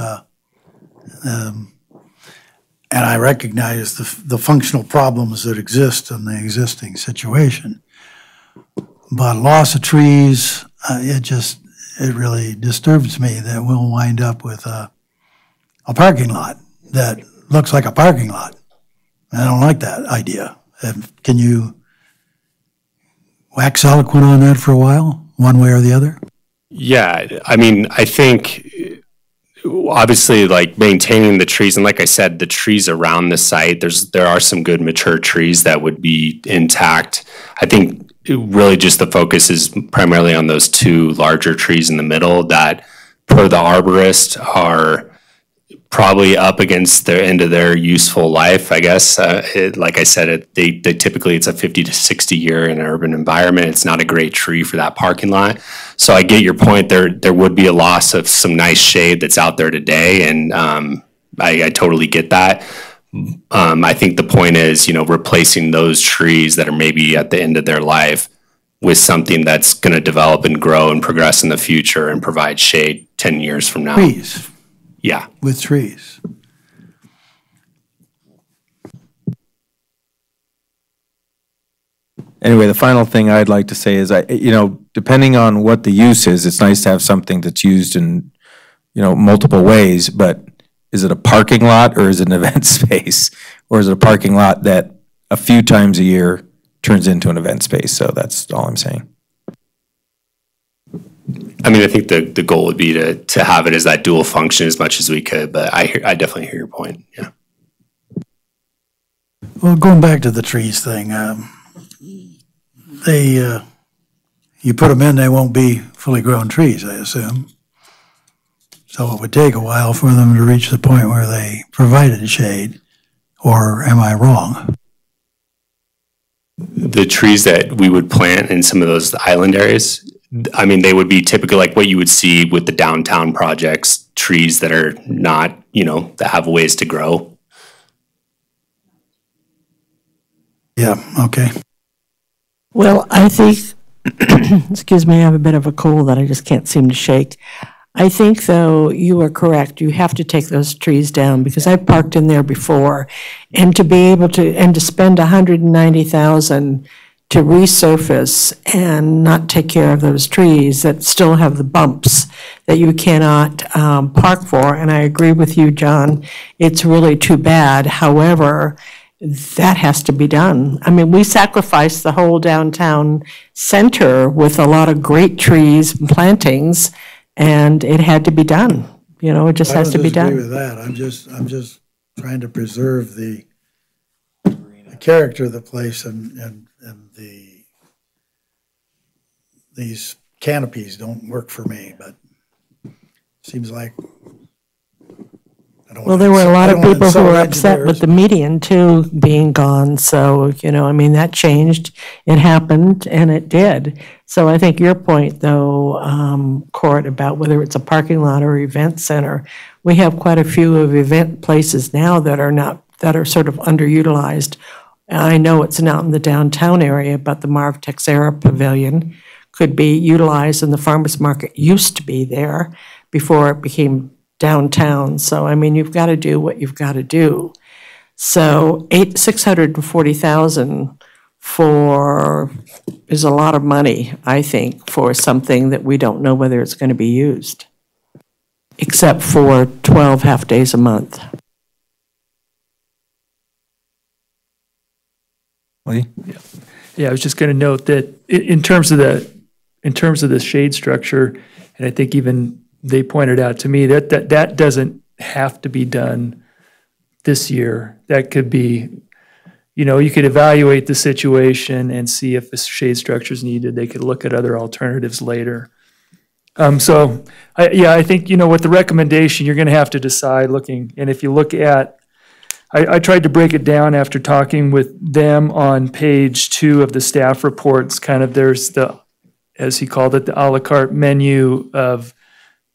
and I recognize the functional problems that exist in the existing situation. But loss of trees, it really disturbs me that we'll wind up with a parking lot that looks like a parking lot. I don't like that idea. Can you wax eloquent on that for a while, one way or the other? Yeah, I think obviously, like maintaining the trees, and like I said, the trees around the site, there are some good mature trees that would be intact. I think really just the focus is primarily on those two larger trees in the middle that, per the arborist, are probably up against the end of their useful life, I guess. Like I said, they typically it's a 50 to 60 year in an urban environment. It's not a great tree for that parking lot. So I get your point. There would be a loss of some nice shade that's out there today, and I totally get that. I think the point is, replacing those trees that are maybe at the end of their life with something that's going to develop and grow and progress in the future and provide shade 10 years from now. Trees. Yeah. With trees. Anyway, the final thing I'd like to say is, depending on what the use is, it's nice to have something that's used in, multiple ways, but is it a parking lot or is it an event space? Or is it a parking lot that a few times a year turns into an event space? So that's all I'm saying. I mean, I think the goal would be to have it as that dual function as much as we could, but I definitely hear your point, yeah. Well, going back to the trees thing, you put them in, they won't be fully grown trees, I assume. So it would take a while for them to reach the point where they provided shade, or am I wrong? The trees that we would plant in some of those island areas, I mean, they would be typically like what you would see with the downtown projects, trees that are not, that have ways to grow. Yeah, okay. Well, I think, excuse me, I have a bit of a cold that I just can't seem to shake. I think, though, you are correct. You have to take those trees down, because I parked in there before, and to be able to, and to spend $190,000 to resurface and not take care of those trees that still have the bumps that you cannot park for. And I agree with you, John. It's really too bad. However, that has to be done. I mean, we sacrificed the whole downtown center with a lot of great trees and plantings, and it had to be done. It just has to be done. I don't disagree with that. I'm just trying to preserve the character of the place, and these canopies don't work for me, but it seems like well, there were a lot of people who were upset with the median too being gone. So, that changed. It happened, and it did. So I think your point, though, Court, about whether it's a parking lot or event center, we have quite a few of event places now that are sort of underutilized. I know it's not in the downtown area, but the Marv Texera Pavilion could be utilized, and the farmers market used to be there before it became downtown. So, you've got to do what you've got to do. So $640,000 is a lot of money, I think, for something that we don't know whether it's going to be used, except for 12 half days a month. Lee? Yeah, I was just going to note that in terms of the shade structure, and I think even they pointed out to me that doesn't have to be done this year. That could be, you could evaluate the situation and see if a shade structure is needed. They could look at other alternatives later. I think, with the recommendation, you're going to have to decide and if you look at, I tried to break it down after talking with them on page 2 of the staff reports. Kind of there's the, as he called it, the a la carte menu of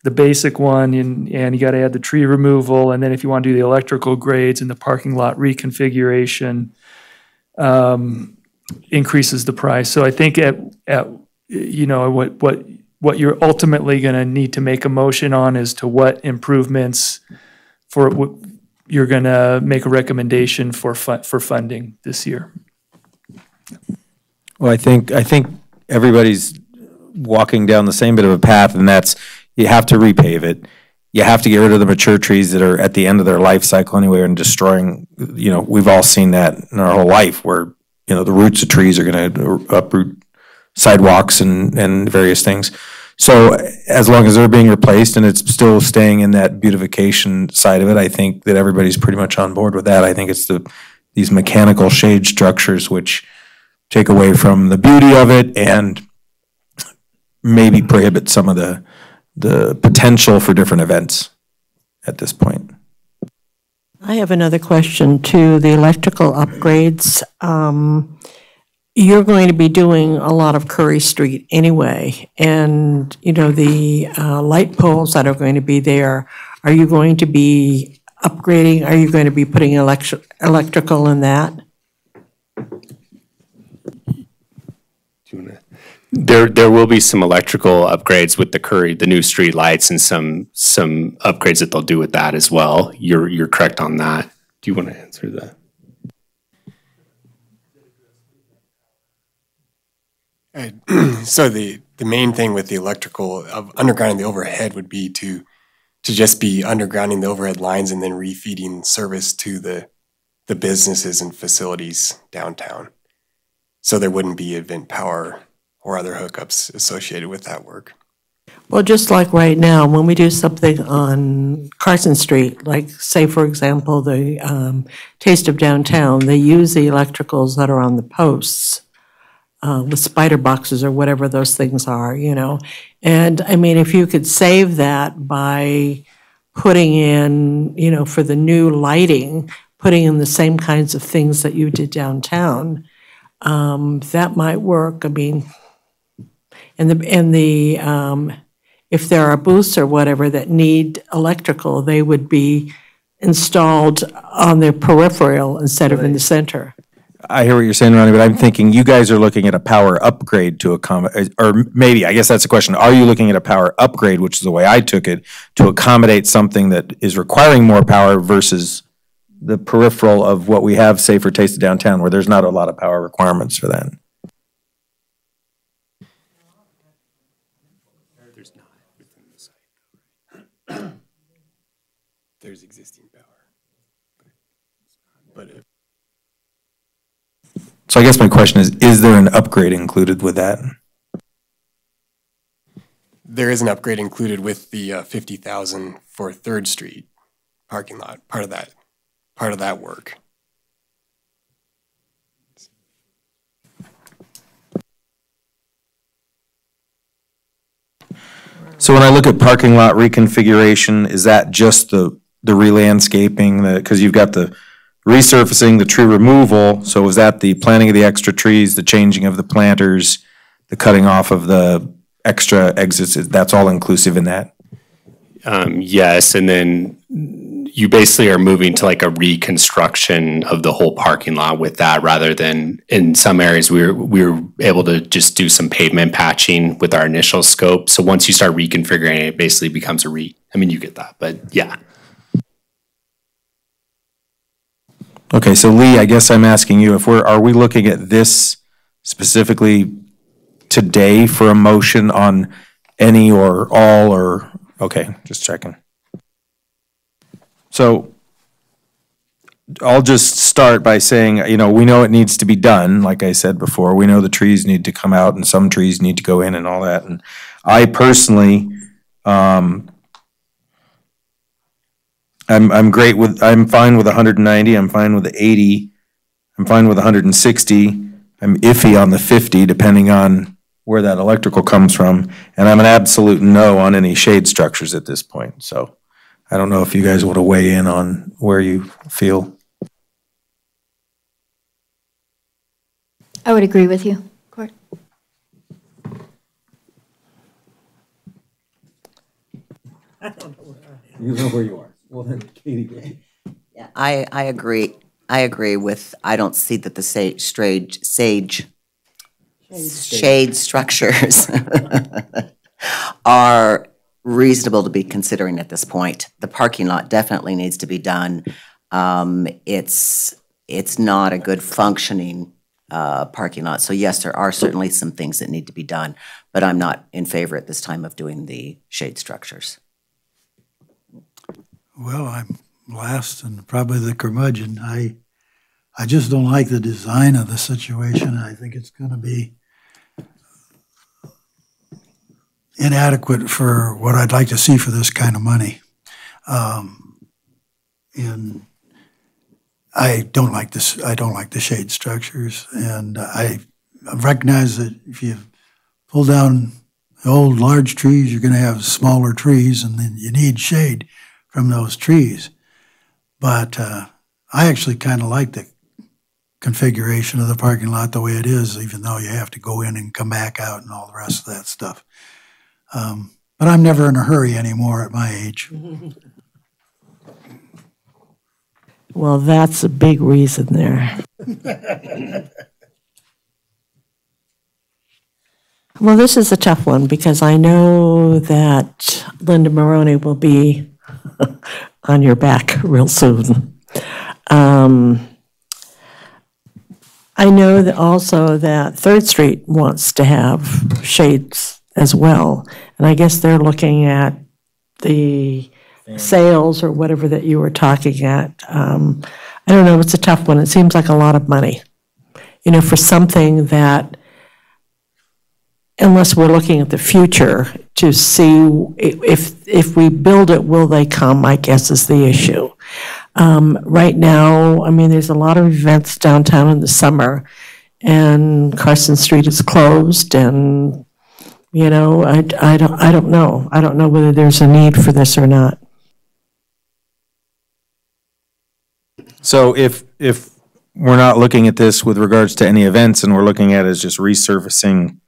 the basic one, and you got to add the tree removal, and then if you want to do the electrical grades and the parking lot reconfiguration, increases the price. So I think at what you're ultimately going to need to make a motion on is to what improvements you're going to make a recommendation for funding this year. Well, I think everybody's walking down the same bit of a path, and that's, you have to repave it. You have to get rid of the mature trees that are at the end of their life cycle anyway and destroying, we've all seen that in our whole life where, the roots of trees are going to uproot sidewalks and various things. So as long as they're being replaced and it's still staying in that beautification side of it, I think that everybody's pretty much on board with that. I think it's these mechanical shade structures which take away from the beauty of it and maybe prohibit some of the potential for different events at this point. I have another question to the electrical upgrades. You're going to be doing a lot of Curry Street anyway, and the light poles that are going to be there, are you going to be upgrading? Are you going to be putting electrical in that? There will be some electrical upgrades with the new street lights, and some upgrades that they'll do with that as well. You're correct on that. Do you want to answer that? So the main thing with the electrical of undergrounding the overhead would be to just be undergrounding the overhead lines and then refeeding service to the businesses and facilities downtown. So there wouldn't be event power or other hookups associated with that work. Well, just like right now, when we do something on Carson Street, like say, for example, the Taste of Downtown, they use the electricals that are on the posts, the spider boxes or whatever those things are, And I mean, if you could save that by putting in, for the new lighting, putting in the same kinds of things that you did downtown, that might work. I mean, if there are booths or whatever that need electrical, they would be installed on their peripheral instead of in the center. I hear what you're saying, Ronnie, but I'm thinking you guys are looking at a power upgrade to accommodate, or maybe, I guess that's the question. Are you looking at a power upgrade, which is the way I took it, to accommodate something that is requiring more power versus the peripheral of what we have, say, for Taste of Downtown, where there's not a lot of power requirements for that? There's not within the site. There's existing power. But So I guess my question is there an upgrade included with that? there is an upgrade included with the $50,000 for 3rd Street parking lot, part of that work. So when I look at parking lot reconfiguration, is that just the re-landscaping, because you've got the resurfacing, the tree removal, so is that the planting of the extra trees, the changing of the planters, the cutting off of the extra exits, that's all inclusive in that? Yes, and then you basically are moving to like a reconstruction of the whole parking lot with that, rather than in some areas we were able to just do some pavement patching with our initial scope. So once you start reconfiguring it basically becomes I mean, you get that, but yeah. Okay, so Lee, I guess I'm asking you, are we looking at this specifically today for a motion on any or all, or, okay, just checking. So I'll just start by saying, we know it needs to be done, like I said before. We know the trees need to come out and some trees need to go in and all that. And I personally, I'm fine with 190, I'm fine with the 80, I'm fine with 160, I'm iffy on the 50, depending on where that electrical comes from, and I'm an absolute no on any shade structures at this point. So I don't know if you guys want to weigh in on where you feel. I would agree with you, Court. You know where you are. Well, then, Katie. Yeah, I agree. I agree with, I don't see that the shade structures are reasonable to be considering at this point. The parking lot definitely needs to be done. It's not a good functioning parking lot. So yes, there are certainly some things that need to be done, but I'm not in favor at this time of doing the shade structures. Well, I'm last and probably the curmudgeon. I just don't like the design of the situation. I think it's going to be inadequate for what I'd like to see for this kind of money. And I don't like this. I don't like the shade structures, and I recognize that if you pull down the old large trees, you're going to have smaller trees, and then you need shade from those trees. But I actually kind of like the configuration of the parking lot the way it is, even though you have to go in and come back out and all the rest of that stuff. But I'm never in a hurry anymore at my age. Well, that's a big reason there. Well, this is a tough one because I know that Linda Maroney will be on your back real soon. I know that also that 3rd Street wants to have shades as well. And I guess they're looking at the sales or whatever that you were talking at. I don't know, it's a tough one. It seems like a lot of money, you know, for something that, unless we're looking at the future to see if we build it, will they come, I guess is the issue. Right now, I mean, there's a lot of events downtown in the summer, and Carson Street is closed, and, you know, I don't know. I don't know whether there's a need for this or not. So if we're not looking at this with regards to any events and we're looking at it as just resurfacing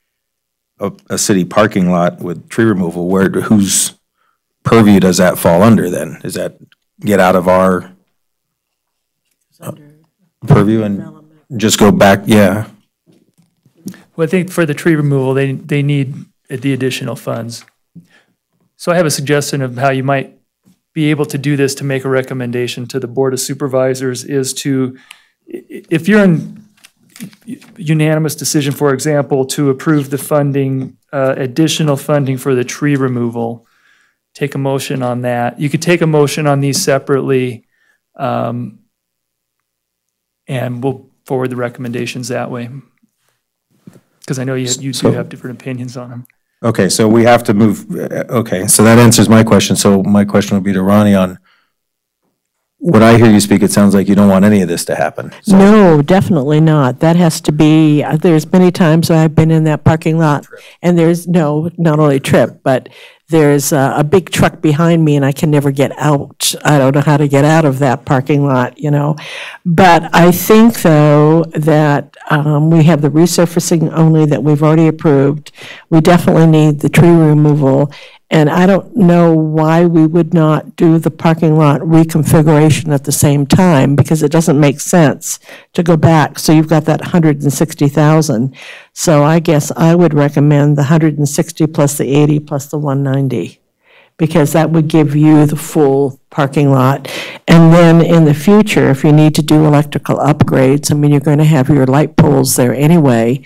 a city parking lot with tree removal, whose purview does that fall under then? Does that get out of our purview and just go back? Yeah. Well, I think for the tree removal, they need the additional funds. So I have a suggestion of how you might be able to do this to make a recommendation to the Board of Supervisors is to, if you're in unanimous decision, for example, to approve the funding, additional funding for the tree removal, take a motion on that. You could take a motion on these separately, and we'll forward the recommendations that way. Because I know you do have different opinions on them. Okay, so we have to move, okay, so that answers my question. So my question would be to Ronnie on, when I hear you speak, it sounds like you don't want any of this to happen. So. No, definitely not. That has to be, there's many times I've been in that parking lot, and there's, no, not only Trip, but there's a big truck behind me and I can never get out. I don't know how to get out of that parking lot, you know. But I think, though, that we have the resurfacing only that we've already approved. We definitely need the tree removal. And I don't know why we would not do the parking lot reconfiguration at the same time, because it doesn't make sense to go back. So you've got that 160,000. So I guess I would recommend the 160 plus the 80 plus the 190, because that would give you the full parking lot. And then in the future, if you need to do electrical upgrades, I mean, you're going to have your light poles there anyway.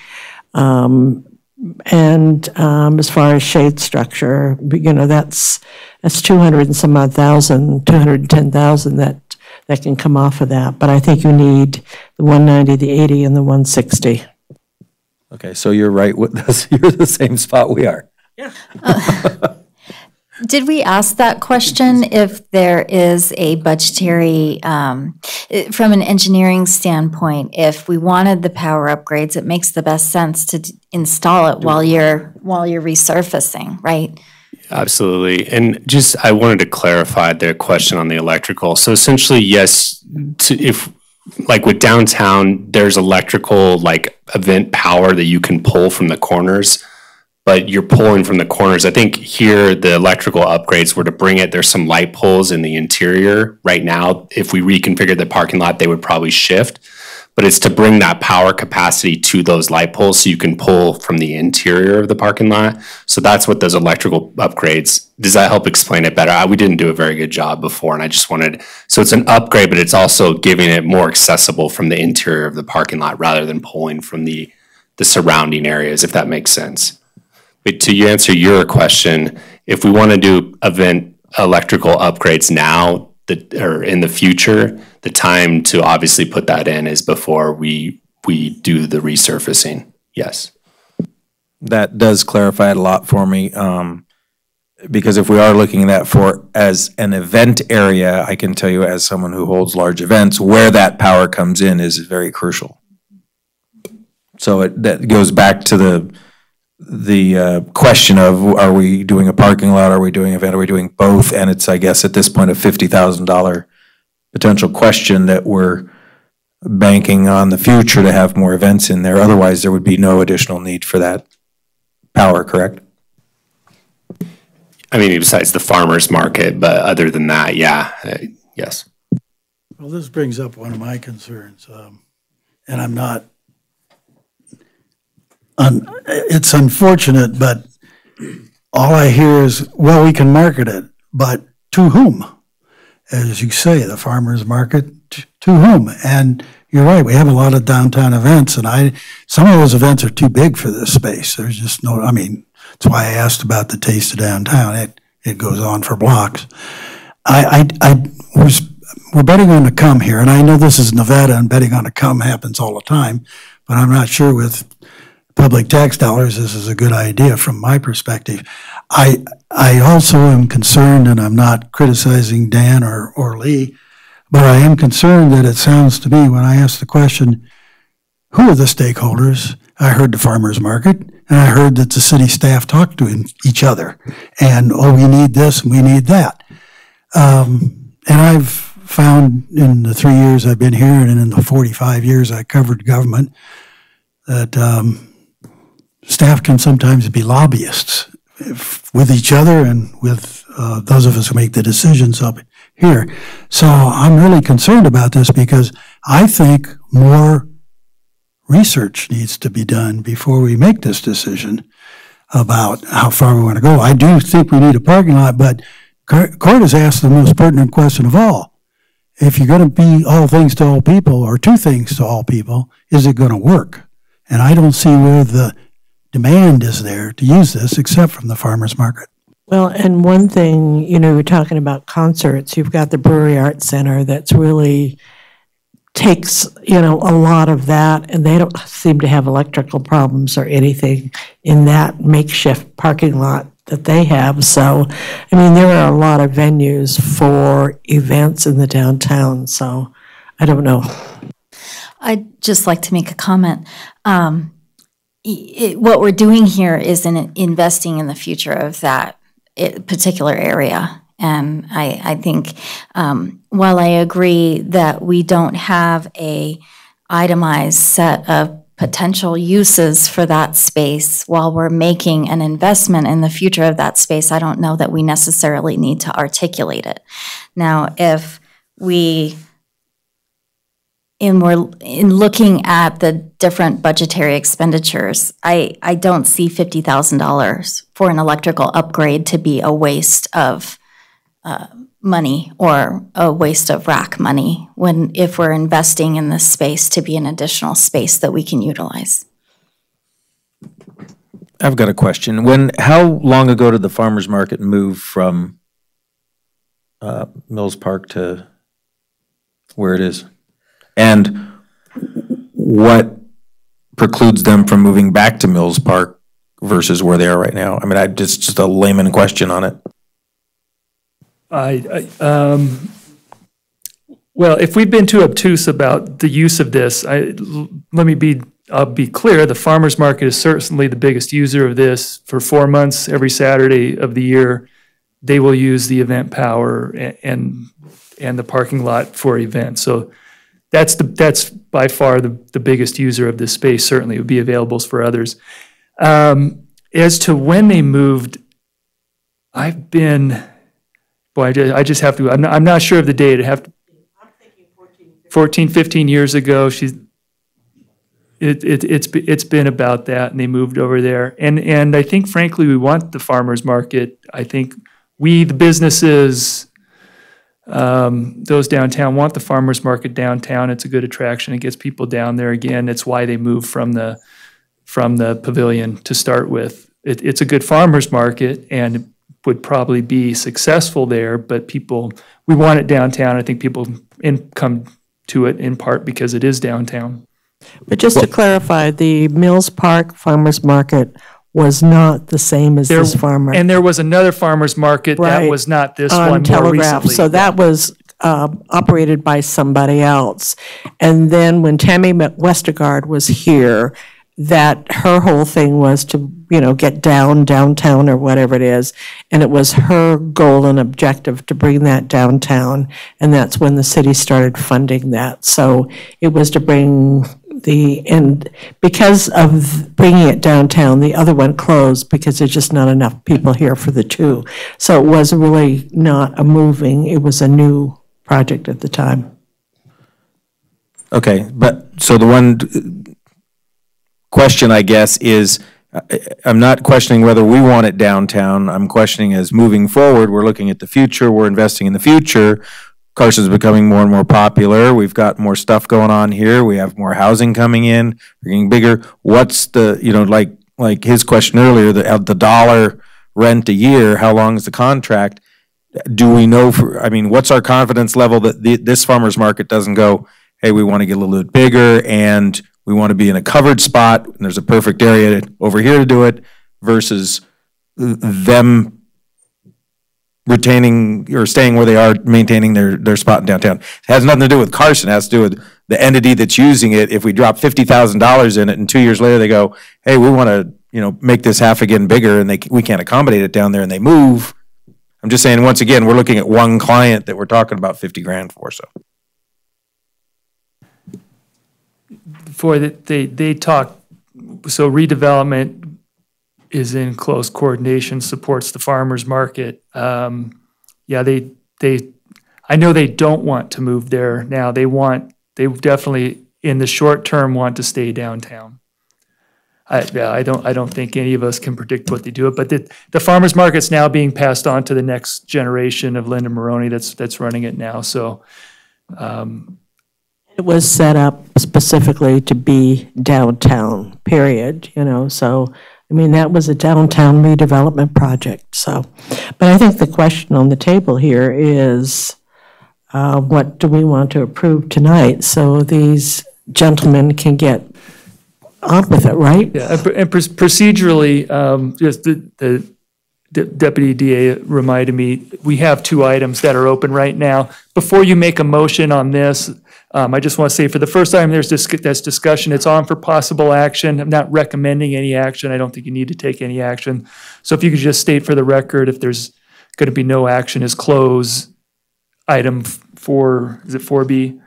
And as far as shade structure, you know, that's 200 and some odd thousand, 210,000 that can come off of that. But I think you need the 190, the 80, and the 160. Okay, so you're right with this. You're the same spot we are. Yeah. Did we ask that question if there is a budgetary, from an engineering standpoint, if we wanted the power upgrades, it makes the best sense to install it while you're resurfacing, right? Absolutely. And just, I wanted to clarify their question on the electrical. So essentially, yes, if like with downtown, there's electrical like event power that you can pull from the corners, but you're pulling from the corners. I think here the electrical upgrades were to bring it. There's some light poles in the interior right now. If we reconfigured the parking lot, they would probably shift, but it's to bring that power capacity to those light poles so you can pull from the interior of the parking lot. So that's what those electrical upgrades, does that help explain it better? We didn't do a very good job before, and I just wanted, so it's an upgrade, but it's also giving it more accessible from the interior of the parking lot rather than pulling from the surrounding areas, if that makes sense. But to answer your question, if we want to do event electrical upgrades now or in the future, the time to obviously put that in is before we do the resurfacing. Yes. That does clarify it a lot for me. Because if we are looking at that for as an event area, I can tell you as someone who holds large events, where that power comes in is very crucial. So that goes back to the question of, are we doing a parking lot, are we doing an event, are we doing both? And it's, I guess, at this point, a $50,000 potential question that we're banking on the future to have more events in there. Otherwise, there would be no additional need for that power, correct? I mean, besides the farmer's market, but other than that, yeah, yes. Well, this brings up one of my concerns, and I'm not, it's unfortunate, but all I hear is, well, we can market it, but to whom? As you say, the farmer's market, to whom? And you're right, we have a lot of downtown events, and some of those events are too big for this space. There's just no, I mean, that's why I asked about the Taste of Downtown. It goes on for blocks. We're betting on the come here, and I know this is Nevada, and betting on the come happens all the time, but I'm not sure with public tax dollars this is a good idea from my perspective. I also am concerned, and I'm not criticizing Dan or Lee, but I am concerned that it sounds to me when I ask the question, who are the stakeholders? I heard the farmer's market, and I heard that the city staff talked to each other, and, oh, we need this and we need that. And I've found in the 3 years I've been here and in the 45 years I covered government that staff can sometimes be lobbyists with each other and with those of us who make the decisions up here. So I'm really concerned about this because I think more research needs to be done before we make this decision about how far we want to go. I do think we need a parking lot, but Court has asked the most pertinent question of all. If you're going to be all things to all people, or two things to all people, is it going to work? And I don't see where the demand is there to use this except from the farmer's market. Well, and one thing, you know, we're talking about concerts. You've got the Brewery Arts Center that's really takes, you know, a lot of that, and they don't seem to have electrical problems or anything in that makeshift parking lot that they have. So, I mean, there are a lot of venues for events in the downtown, so I don't know. I'd just like to make a comment. What we're doing here is investing in the future of that particular area. And I think while I agree that we don't have a itemized set of potential uses for that space while we're making an investment in the future of that space, I don't know that we necessarily need to articulate it. Now, if we in looking at the different budgetary expenditures, I don't see $50,000 for an electrical upgrade to be a waste of money or a waste of RAC money if we're investing in this space to be an additional space that we can utilize. I've got a question. How long ago did the farmer's market move from Mills Park to where it is? And what precludes them from moving back to Mills Park versus where they are right now? I mean, just a layman question on it. Well, if we've been too obtuse about the use of this, I'll be clear, the farmer's market is certainly the biggest user of this. For 4 months, every Saturday of the year, they will use the event power and the parking lot for events. So that's by far the biggest user of this space. Certainly it would be available for others. As to when they moved, I've been, boy, I just have to, I'm not sure of the date. I'm thinking 14, 15 years ago. It's been about that, and they moved over there. And I think, frankly, we want the farmers market. I think we, the businesses, those downtown, want the farmers market downtown. It's a good attraction. It gets people down there again. It's why they moved from the pavilion to start with. It's a good farmers market and would probably be successful there, but we want it downtown. I think people come to it in part because it is downtown. But just to clarify, the Mills Park Farmers Market was not the same as this farmer. And there was another farmer's market that was not this on one more Telegraph. recently. So that was operated by somebody else. And then when Tammy Westergaard was here, that her whole thing was to, get downtown or whatever it is. And it was her goal and objective to bring that downtown. And that's when the city started funding that. So it was to bring and because of bringing it downtown, the other one closed because there's just not enough people here for the two. So it was really not a moving, it was a new project at the time. Okay, but so the one question, I guess, is I'm not questioning whether we want it downtown. I'm questioning as moving forward, we're looking at the future, we're investing in the future. Carson's becoming more and more popular. We've got more stuff going on here. We have more housing coming in. We're getting bigger. What's the, like his question earlier, the dollar rent a year, how long is the contract? Do we know what's our confidence level that this farmer's market doesn't go, hey, we want to get a little bit bigger and we want to be in a covered spot and there's a perfect area over here to do it versus them retaining or staying where they are, maintaining their spot in downtown. It has nothing to do with Carson. It has to do with the entity that's using it. If we drop $50,000 in it and 2 years later they go, hey, we want to make this half again bigger and we can't accommodate it down there and they move. I'm just saying, once again, we're looking at one client that we're talking about 50 grand for. So they talk, so redevelopment is in close coordination, supports the farmers market. I know they don't want to move there now. They definitely in the short term want to stay downtown. I don't think any of us can predict what they do, but the farmers market's now being passed on to the next generation of Linda Maroney that's running it now. So it was set up specifically to be downtown, period, so that was a downtown redevelopment project. So, but I think the question on the table here is, what do we want to approve tonight so these gentlemen can get on with it, right? Yeah, and procedurally, just the Deputy DA reminded me, we have 2 items that are open right now. Before you make a motion on this, I just want to say for the first time there's that's discussion. It's on for possible action. I'm not recommending any action. I don't think you need to take any action. So if you could just state for the record, if there's going to be no action, is close item 4, is it 4B?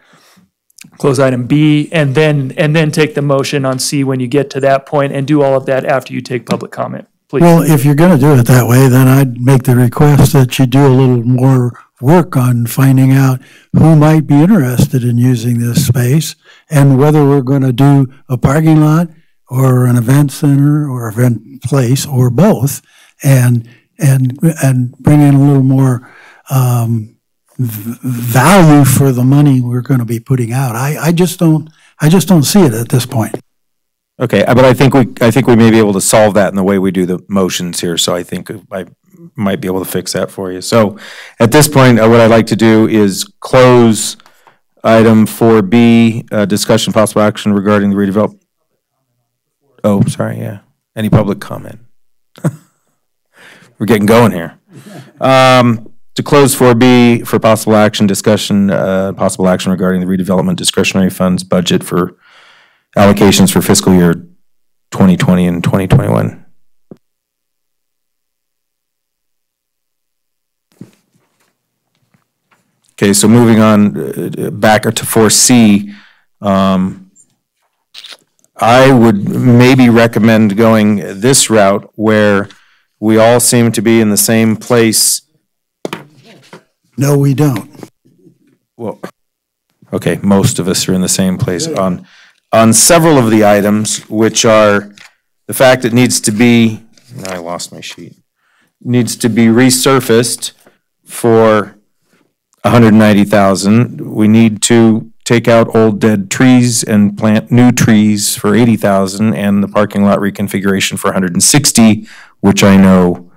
Close item B, and then take the motion on C when you get to that point, and do all of that after you take public comment, please. Well, if you're going to do it that way, then I'd make the request that you do a little more work on finding out who might be interested in using this space and whether we're going to do a parking lot or an event center or event place or both, and bring in a little more value for the money we're going to be putting out. I just don't see it at this point. okay, but I think we may be able to solve that in the way we do the motions here. So I think I might be able to fix that for you. So at this point, what I'd like to do is close item 4B, discussion possible action regarding the redevelopment. Oh, sorry, yeah. Any public comment? We're getting going here. To close 4B for possible action, discussion, possible action regarding the redevelopment discretionary funds budget for allocations for fiscal year 2020 and 2021. Okay, so moving on back to 4C, I would maybe recommend going this route where we all seem to be in the same place. No, we don't. Well, okay, most of us are in the same place on several of the items, which are the fact it needs to be, now I lost my sheet, needs to be resurfaced for $190,000. We need to take out old dead trees and plant new trees for $80,000, and the parking lot reconfiguration for $160,000, which I know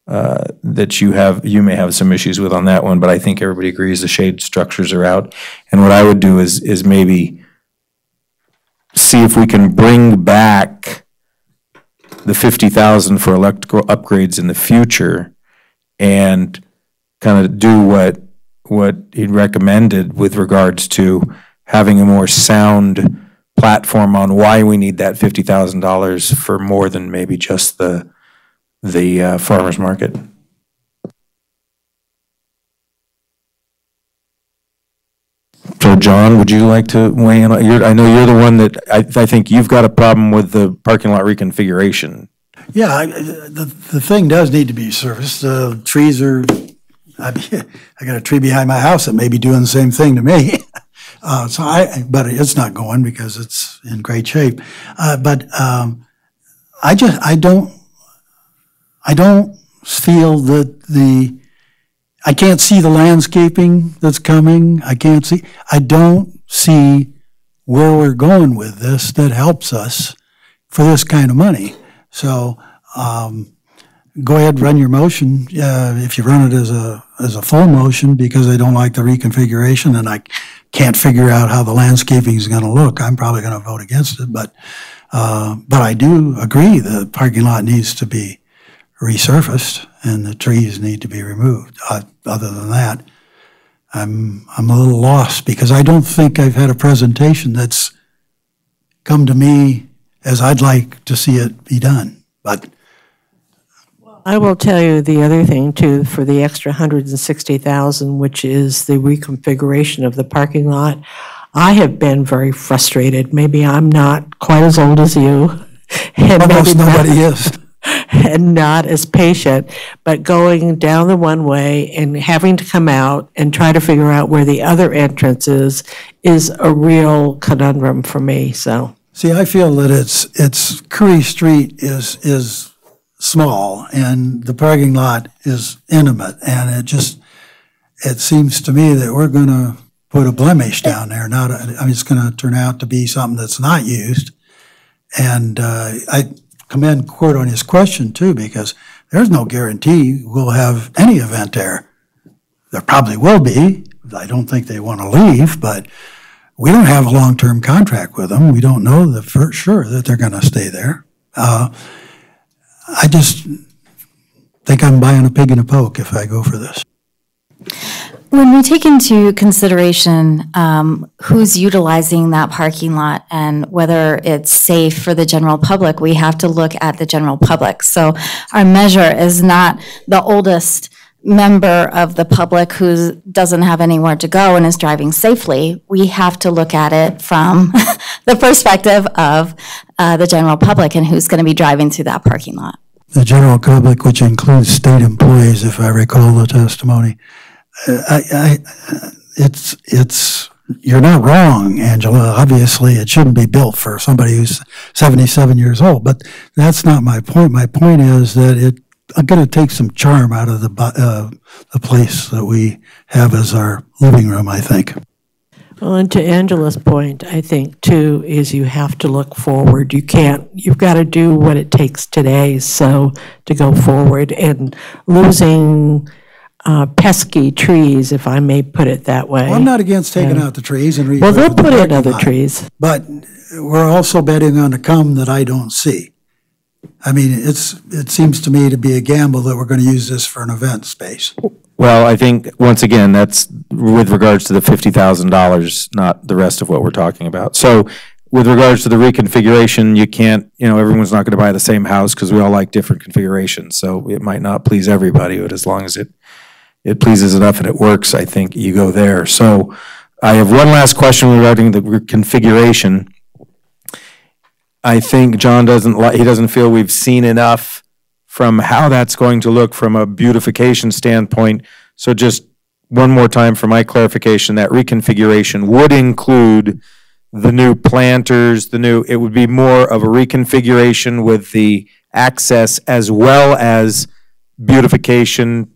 that you may have some issues with on that one, but I think everybody agrees the shade structures are out. And what I would do is maybe see if we can bring back the 50,000 for electrical upgrades in the future and kind of do what he recommended with regards to having a more sound platform on why we need that $50,000 for more than maybe just the farmer's market. So, John, would you like to weigh in? I know you're the one that I think you've got a problem with the parking lot reconfiguration. Yeah, the thing does need to be serviced. The trees are, I got a tree behind my house that may be doing the same thing to me. But it's not going because it's in great shape. I don't feel that I can't see the landscaping that's coming. I don't see where we're going with this that helps us for this kind of money. So, go ahead, run your motion. If you run it as a full motion because I don't like the reconfiguration and I can't figure out how the landscaping is going to look, I'm probably going to vote against it. But I do agree the parking lot needs to be resurfaced and the trees need to be removed. Other than that, I'm a little lost because I don't think I've had a presentation that's come to me as I'd like to see it be done. But I will tell you the other thing too, for the extra $160,000, which is the reconfiguration of the parking lot. I have been very frustrated. Maybe I'm not quite as old as you. And almost nobody is. And not as patient, but going down the one way and having to come out and try to figure out where the other entrance is a real conundrum for me, so. See, I feel that it's Curry Street is small and the parking lot is intimate, and it seems to me that we're going to put a blemish down there. It's going to turn out to be something that's not used. And I commend Court on his question too, because there's no guarantee we'll have any event there. There probably will be. I don't think they want to leave, but we don't have a long-term contract with them. We don't know for sure that they're going to stay there. I just think I'm buying a pig in a poke if I go for this. When we take into consideration who's utilizing that parking lot and whether it's safe for the general public, we have to look at the general public. So our measure is not the oldest member of the public who doesn't have anywhere to go and is driving safely. We have to look at it from the perspective of the general public and who's going to be driving through that parking lot. The general public, which includes state employees, if I recall the testimony. You're not wrong, Angela. Obviously, it shouldn't be built for somebody who's 77 years old, but that's not my point. My point is that I'm going to take some charm out of the place that we have as our living room, I think. Well, and to Angela's point, I think too, is you have to look forward. You've got to do what it takes today to go forward, and losing pesky trees, if I may put it that way. Well, I'm not against taking out the trees and well, they'll put in other trees. But we're also betting on a come that I don't see. I mean, it seems to me to be a gamble that we're going to use this for an event space. Well, I think, once again, that's with regards to the $50,000, not the rest of what we're talking about. So with regards to the reconfiguration, you can't, everyone's not going to buy the same house because we all like different configurations. So it might not please everybody, but as long as it pleases enough and it works, I think you go there. So I have one last question regarding the configuration. I think John doesn't feel we've seen enough from how that's going to look from a beautification standpoint. So just one more time for my clarification, that reconfiguration would include the new planters, it would be more of a reconfiguration with the access as well as beautification,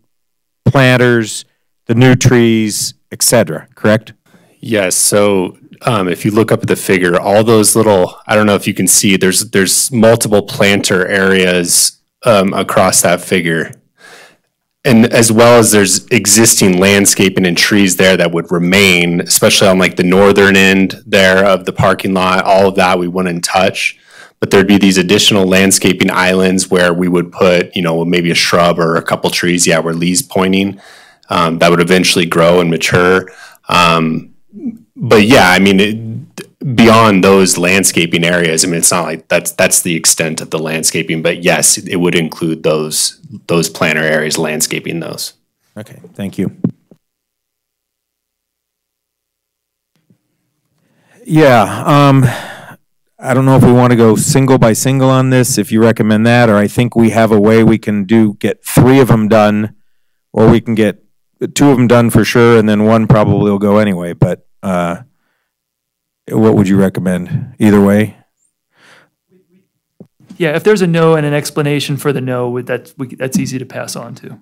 planters, the new trees, etc., correct? Yes, so if you look up at the figure, all those little, I don't know if you can see, there's multiple planter areas across that figure. And as well as there's existing landscaping and trees there that would remain, especially on like the northern end there of the parking lot, all of that we wouldn't touch. but there'd be these additional landscaping islands where we would put, maybe a shrub or a couple trees, where Lee's pointing, that would eventually grow and mature. But yeah, I mean, beyond those landscaping areas, I mean, it's not like that's the extent of the landscaping, but yes, it would include those planter areas, landscaping those. Okay, thank you. Yeah, I don't know if we want to go single by single on this, if you recommend that, or I think we have a way we can get 3 of them done, or we can get 2 of them done for sure, and then 1 probably will go anyway, but what would you recommend? Either way? Yeah, if there's a no and an explanation for the no, that's easy to pass on to.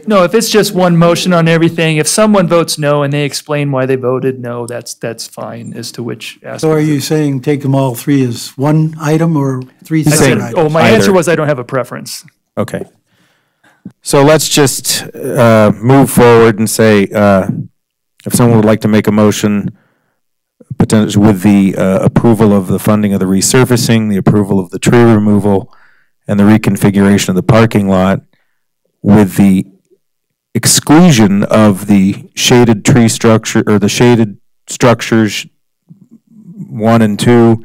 No, if it's just one motion on everything, if someone votes no and they explain why they voted no, that's fine as to which aspect. So are you saying take them all 3 as one item or 3 separate items? Oh, my answer was I don't have a preference. Okay. So let's just move forward and say, if someone would like to make a motion potentially with the approval of the funding of the resurfacing, the approval of the tree removal, and the reconfiguration of the parking lot, with the exclusion of the shaded tree structure, or the shaded structures 1 and 2,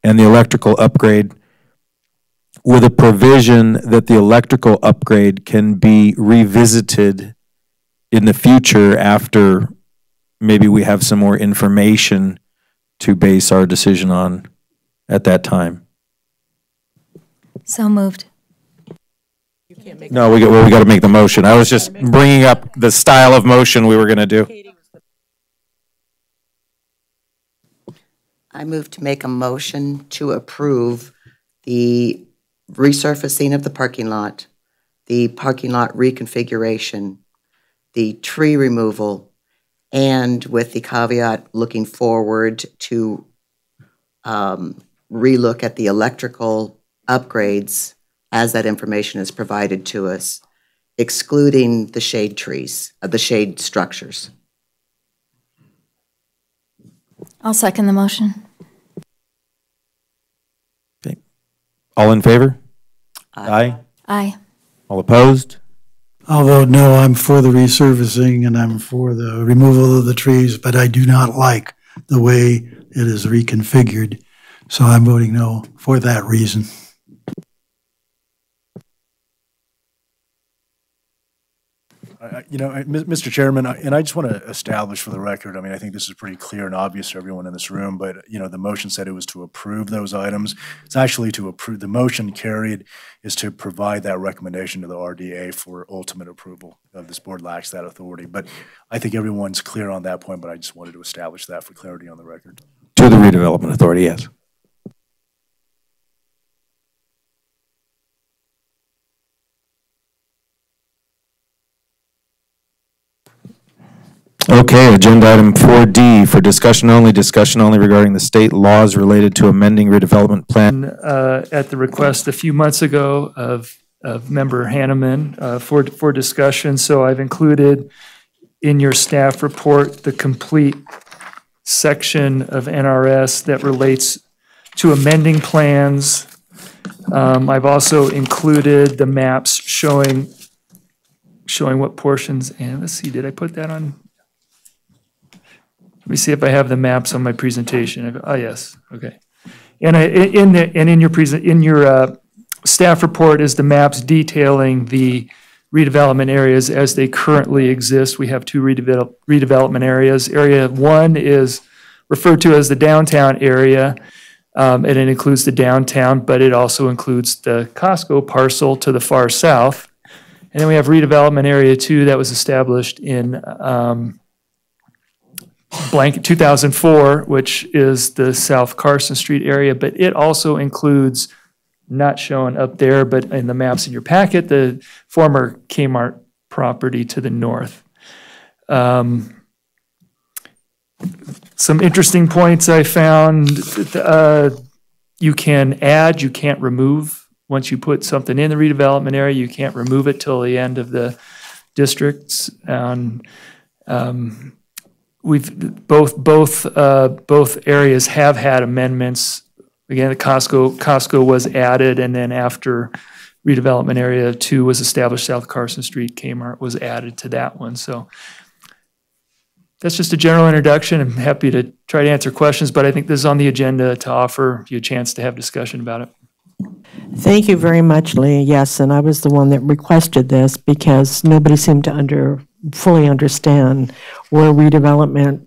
and the electrical upgrade, with a provision that the electrical upgrade can be revisited in the future after maybe we have some more information to base our decision on at that time. So moved. No, we got to make the motion. I was just bringing up the style of motion we were going to do. I move to make a motion to approve the resurfacing of the parking lot reconfiguration, the tree removal, and with the caveat looking forward to relook at the electrical upgrades as that information is provided to us, excluding the shade trees, the shade structures. I'll second the motion. Okay. All in favor? Aye. Aye. All opposed? I'll vote no. I'm for the resurfacing and I'm for the removal of the trees, but I do not like the way it is reconfigured. So I'm voting no for that reason. Mr. Chairman, and I just want to establish for the record, I mean, I think this is pretty clear and obvious to everyone in this room, but, the motion said it was to approve those items. It's actually to approve, the motion carried is to provide that recommendation to the RDA for ultimate approval. This board lacks that authority, but I think everyone's clear on that point, but I just wanted to establish that for clarity on the record. To the Redevelopment Authority, yes. Okay, agenda item 4D for discussion only regarding the state laws related to amending redevelopment plan. At the request a few months ago of Member Hanneman for discussion, so I've included in your staff report the complete section of NRS that relates to amending plans. I've also included the maps showing what portions, and let's see, did I put that on? Let me see if I have the maps on my presentation. Oh, yes, okay. And in your staff report is the maps detailing the redevelopment areas as they currently exist. We have 2 redevelopment areas. Area 1 is referred to as the downtown area, and it includes the downtown, but it also includes the Costco parcel to the far south. And then we have redevelopment area 2 that was established in 2004, which is the South Carson Street area, but it also includes, not shown up there, but in the maps in your packet, the former Kmart property to the north. Some interesting points I found. You can add, you can't remove. Once you put something in the redevelopment area, you can't remove it till the end of the districts. We've both areas have had amendments. Again, the Costco was added, and then after redevelopment area 2 was established, South Carson Street, Kmart was added to that one. So that's just a general introduction. I'm happy to try to answer questions, but I think this is on the agenda to offer you a chance to have discussion about it. Thank you very much, Lee. Yes, and I was the one that requested this because nobody seemed to fully understand where redevelopment,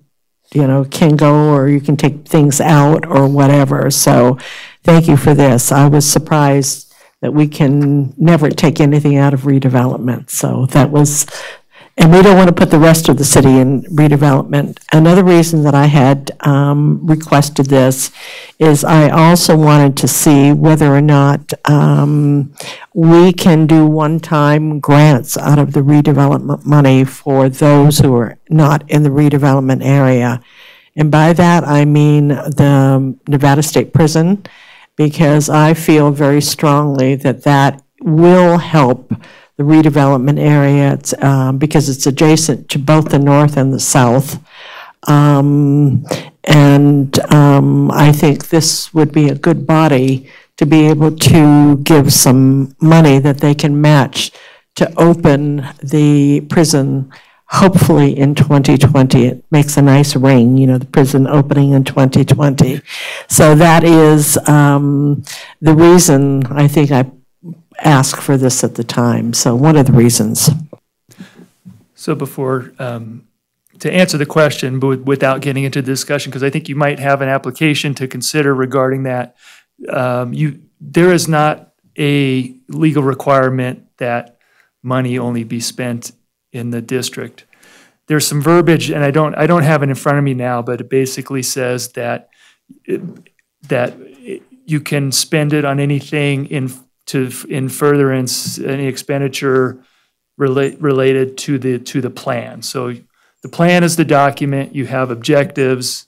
can go, or you can take things out or whatever. So thank you for this. I was surprised that we can never take anything out of redevelopment. So that was, and we don't want to put the rest of the city in redevelopment. Another reason that I had requested this is I also wanted to see whether or not we can do one-time grants out of the redevelopment money for those who are not in the redevelopment area. And by that, I mean the Nevada State Prison, because I feel very strongly that that will help the redevelopment area, because it's adjacent to both the north and the south. I think this would be a good body to be able to give some money that they can match to open the prison, hopefully in 2020. It makes a nice ring, the prison opening in 2020. So that is the reason I think I asked for this at the time. So one of the reasons. So before, to answer the question, but without getting into the discussion, because I think you might have an application to consider regarding that, there is not a legal requirement that money only be spent in the district. There's some verbiage, and I don't have it in front of me now, but it basically says that you can spend it on anything in furtherance, any expenditure related to the plan. So the plan is the document. You have objectives,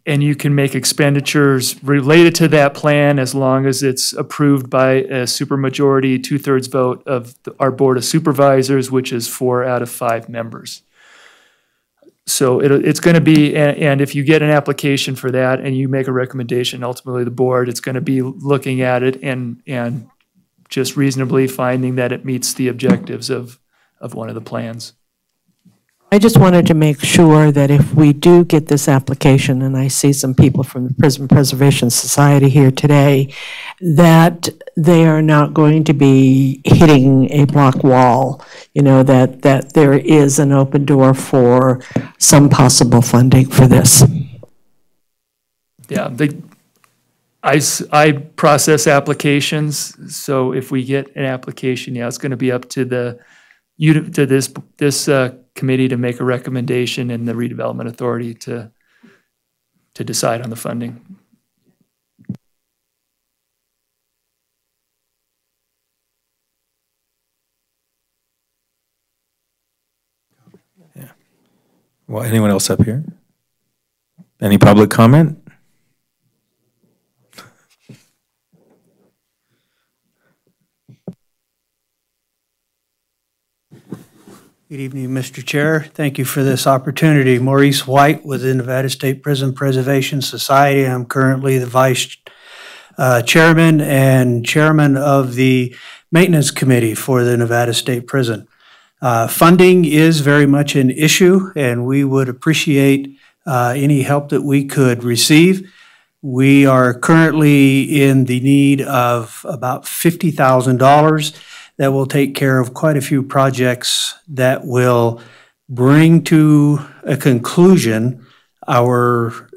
and you can make expenditures related to that plan as long as it's approved by a supermajority, 2/3 vote of our Board of Supervisors, which is 4 out of 5 members. So it's going to be, and if you get an application for that and you make a recommendation, ultimately the board, it's going to be looking at it and just reasonably finding that it meets the objectives of one of the plans. I just wanted to make sure that if we do get this application, and I see some people from the Prison Preservation Society here today, that they are not going to be hitting a block wall, that there is an open door for some possible funding for this. Yeah, I process applications, so if we get an application, it's going to be up to this committee to make a recommendation and the Redevelopment Authority to decide on the funding. Yeah. Well, anyone else up here? Any public comment? Good evening, Mr. Chair. Thank you for this opportunity. Maurice White with the Nevada State Prison Preservation Society. I'm currently the vice chairman and chairman of the maintenance committee for the Nevada State Prison. Funding is very much an issue, and we would appreciate any help that we could receive. We are currently in the need of about $50,000 that will take care of quite a few projects that will bring to a conclusion our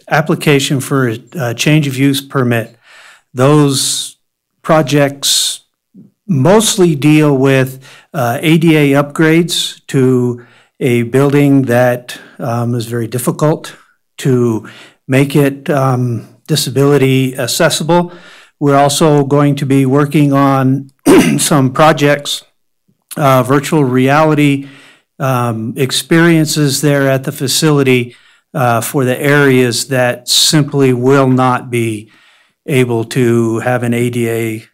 application for a change of use permit. Those projects mostly deal with ADA upgrades to a building that is very difficult to make it disability accessible. We're also going to be working on some projects, virtual reality experiences there at the facility for the areas that simply will not be able to have an ADA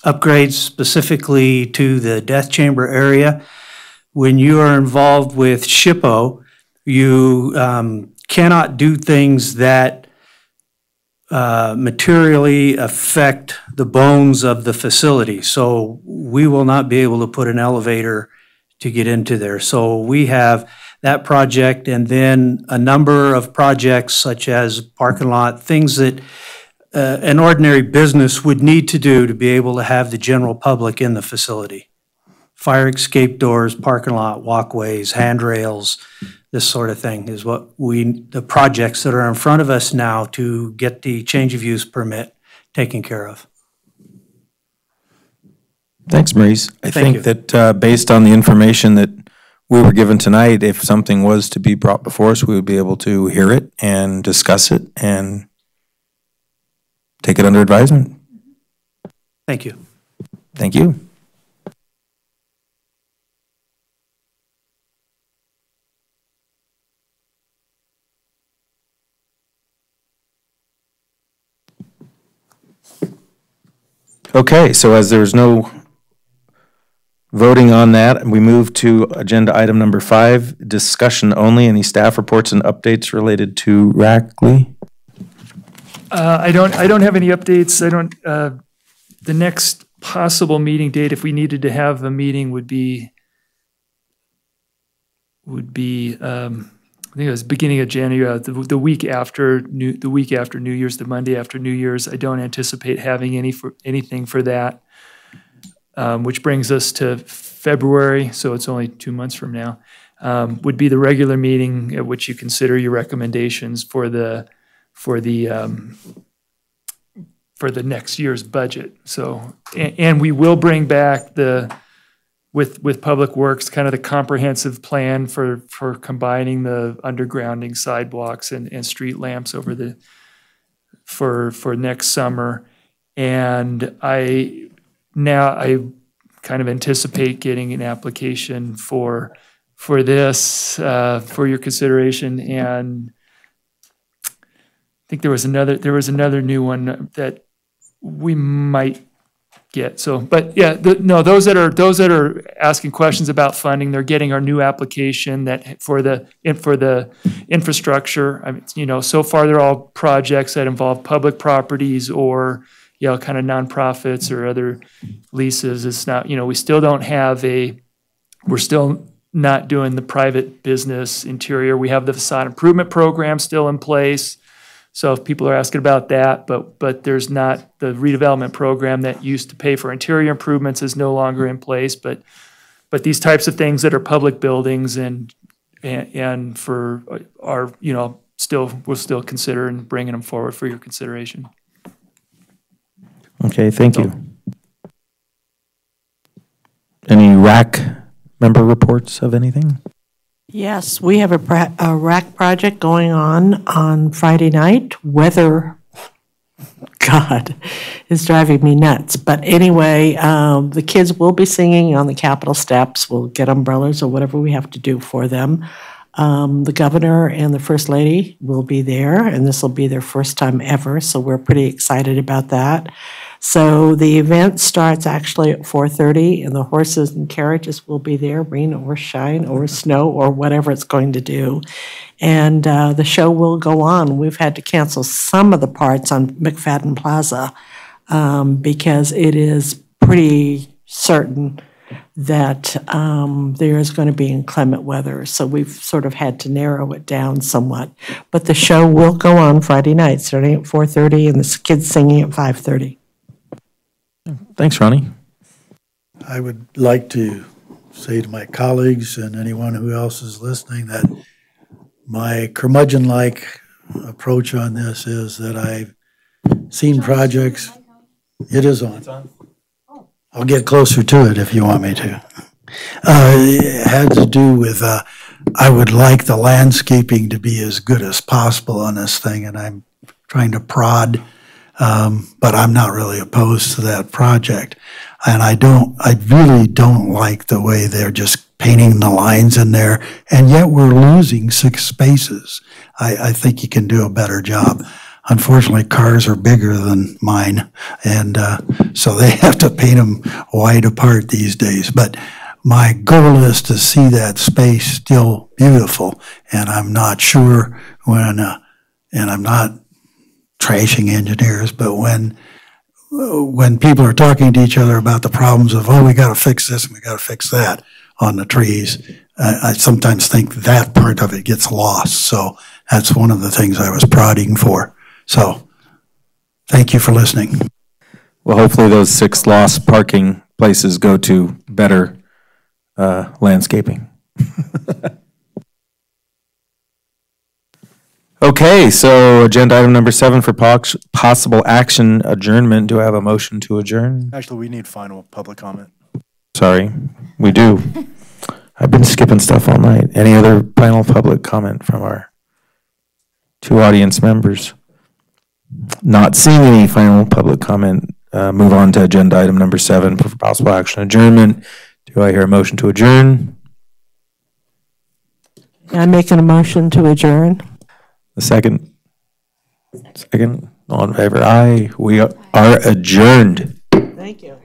upgrades specifically to the death chamber area. When you are involved with SHPO, you cannot do things that materially affect the bones of the facility. So we will not be able to put an elevator to get into there. So we have that project, and then a number of projects such as parking lot, things that an ordinary business would need to do to be able to have the general public in the facility. Fire escape doors, parking lot, walkways, handrails, this sort of thing is what the projects that are in front of us now to get the change of use permit taken care of. Thanks, Maurice. I Thank think that based on the information that we were given tonight, if something was to be brought before us, we would be able to hear it and discuss it and take it under advisement. Thank you. Thank you. Okay, so as there's no voting on that, we move to agenda item number 5, discussion only. Any staff reports and updates related to Rackley? I don't have any updates. The next possible meeting date, if we needed to have a meeting, would be I think it was beginning of January, the week after New Year's, the Monday after New Year's. I don't anticipate having anything for that, which brings us to February, so it's only 2 months from now. Would be the regular meeting at which you consider your recommendations for the next year's budget. So, and we will bring back with Public Works, kind of the comprehensive plan for combining the undergrounding sidewalks and street lamps over for next summer. And I kind of anticipate getting an application for this for your consideration. And I think there was another new one that we might get. So, but yeah, those that are asking questions about funding, they're getting our new application that for the infrastructure. I mean, so far they're all projects that involve public properties or kind of nonprofits or other leases. It's not, we still don't have we're still not doing the private business interior. We have the facade improvement program still in place. So if people are asking about that, but there's not the redevelopment program that used to pay for interior improvements is no longer in place. But these types of things that are public buildings and for our we'll still consider and bringing them forward for your consideration. Okay, thank you. Any RAC member reports of anything? Yes, we have a RAC project going on Friday night. Weather, God, is driving me nuts. But anyway, the kids will be singing on the Capitol steps. We'll get umbrellas or whatever we have to do for them. The governor and the first lady will be there, and this will be their first time ever, so we're pretty excited about that. So the event starts actually at 4:30, and the horses and carriages will be there, rain or shine or snow or whatever it's going to do. And the show will go on. We've had to cancel some of the parts on McFadden Plaza because it is pretty certain that there is going to be inclement weather. So we've sort of had to narrow it down somewhat. But the show will go on Friday night, starting at 4:30, and the kids singing at 5:30. Thanks, Ronnie. I would like to say to my colleagues and anyone who else is listening that my curmudgeon-like approach on this is that I've seen projects. It is on. I'll get closer to it if you want me to. It had to do with I would like the landscaping to be as good as possible on this thing, and I'm trying to prod, but I'm not really opposed to that project. And I really don't like the way they're just painting the lines in there, and yet we're losing 6 spaces. I think you can do a better job. unfortunately, cars are bigger than mine, and so they have to paint them wide apart these days. But my goal is to see that space still beautiful, and I'm not sure when, and I'm not trashing engineers, but when people are talking to each other about the problems of, oh, we got to fix this and we got to fix that on the trees, I sometimes think that part of it gets lost. So that's one of the things I was prodding for. So thank you for listening. Well, hopefully those 6 lost parking places go to better landscaping. Okay, so agenda item number 7 for possible action adjournment. Do I have a motion to adjourn? Actually, we need final public comment. Sorry, we do. I've been skipping stuff all night. Any other final public comment from our 2 audience members? Not seeing any final public comment, move on to agenda item number 7 for possible action adjournment. Do I hear a motion to adjourn? I'm making a motion to adjourn. A second? Second. All in favor? Aye. We are adjourned. Thank you.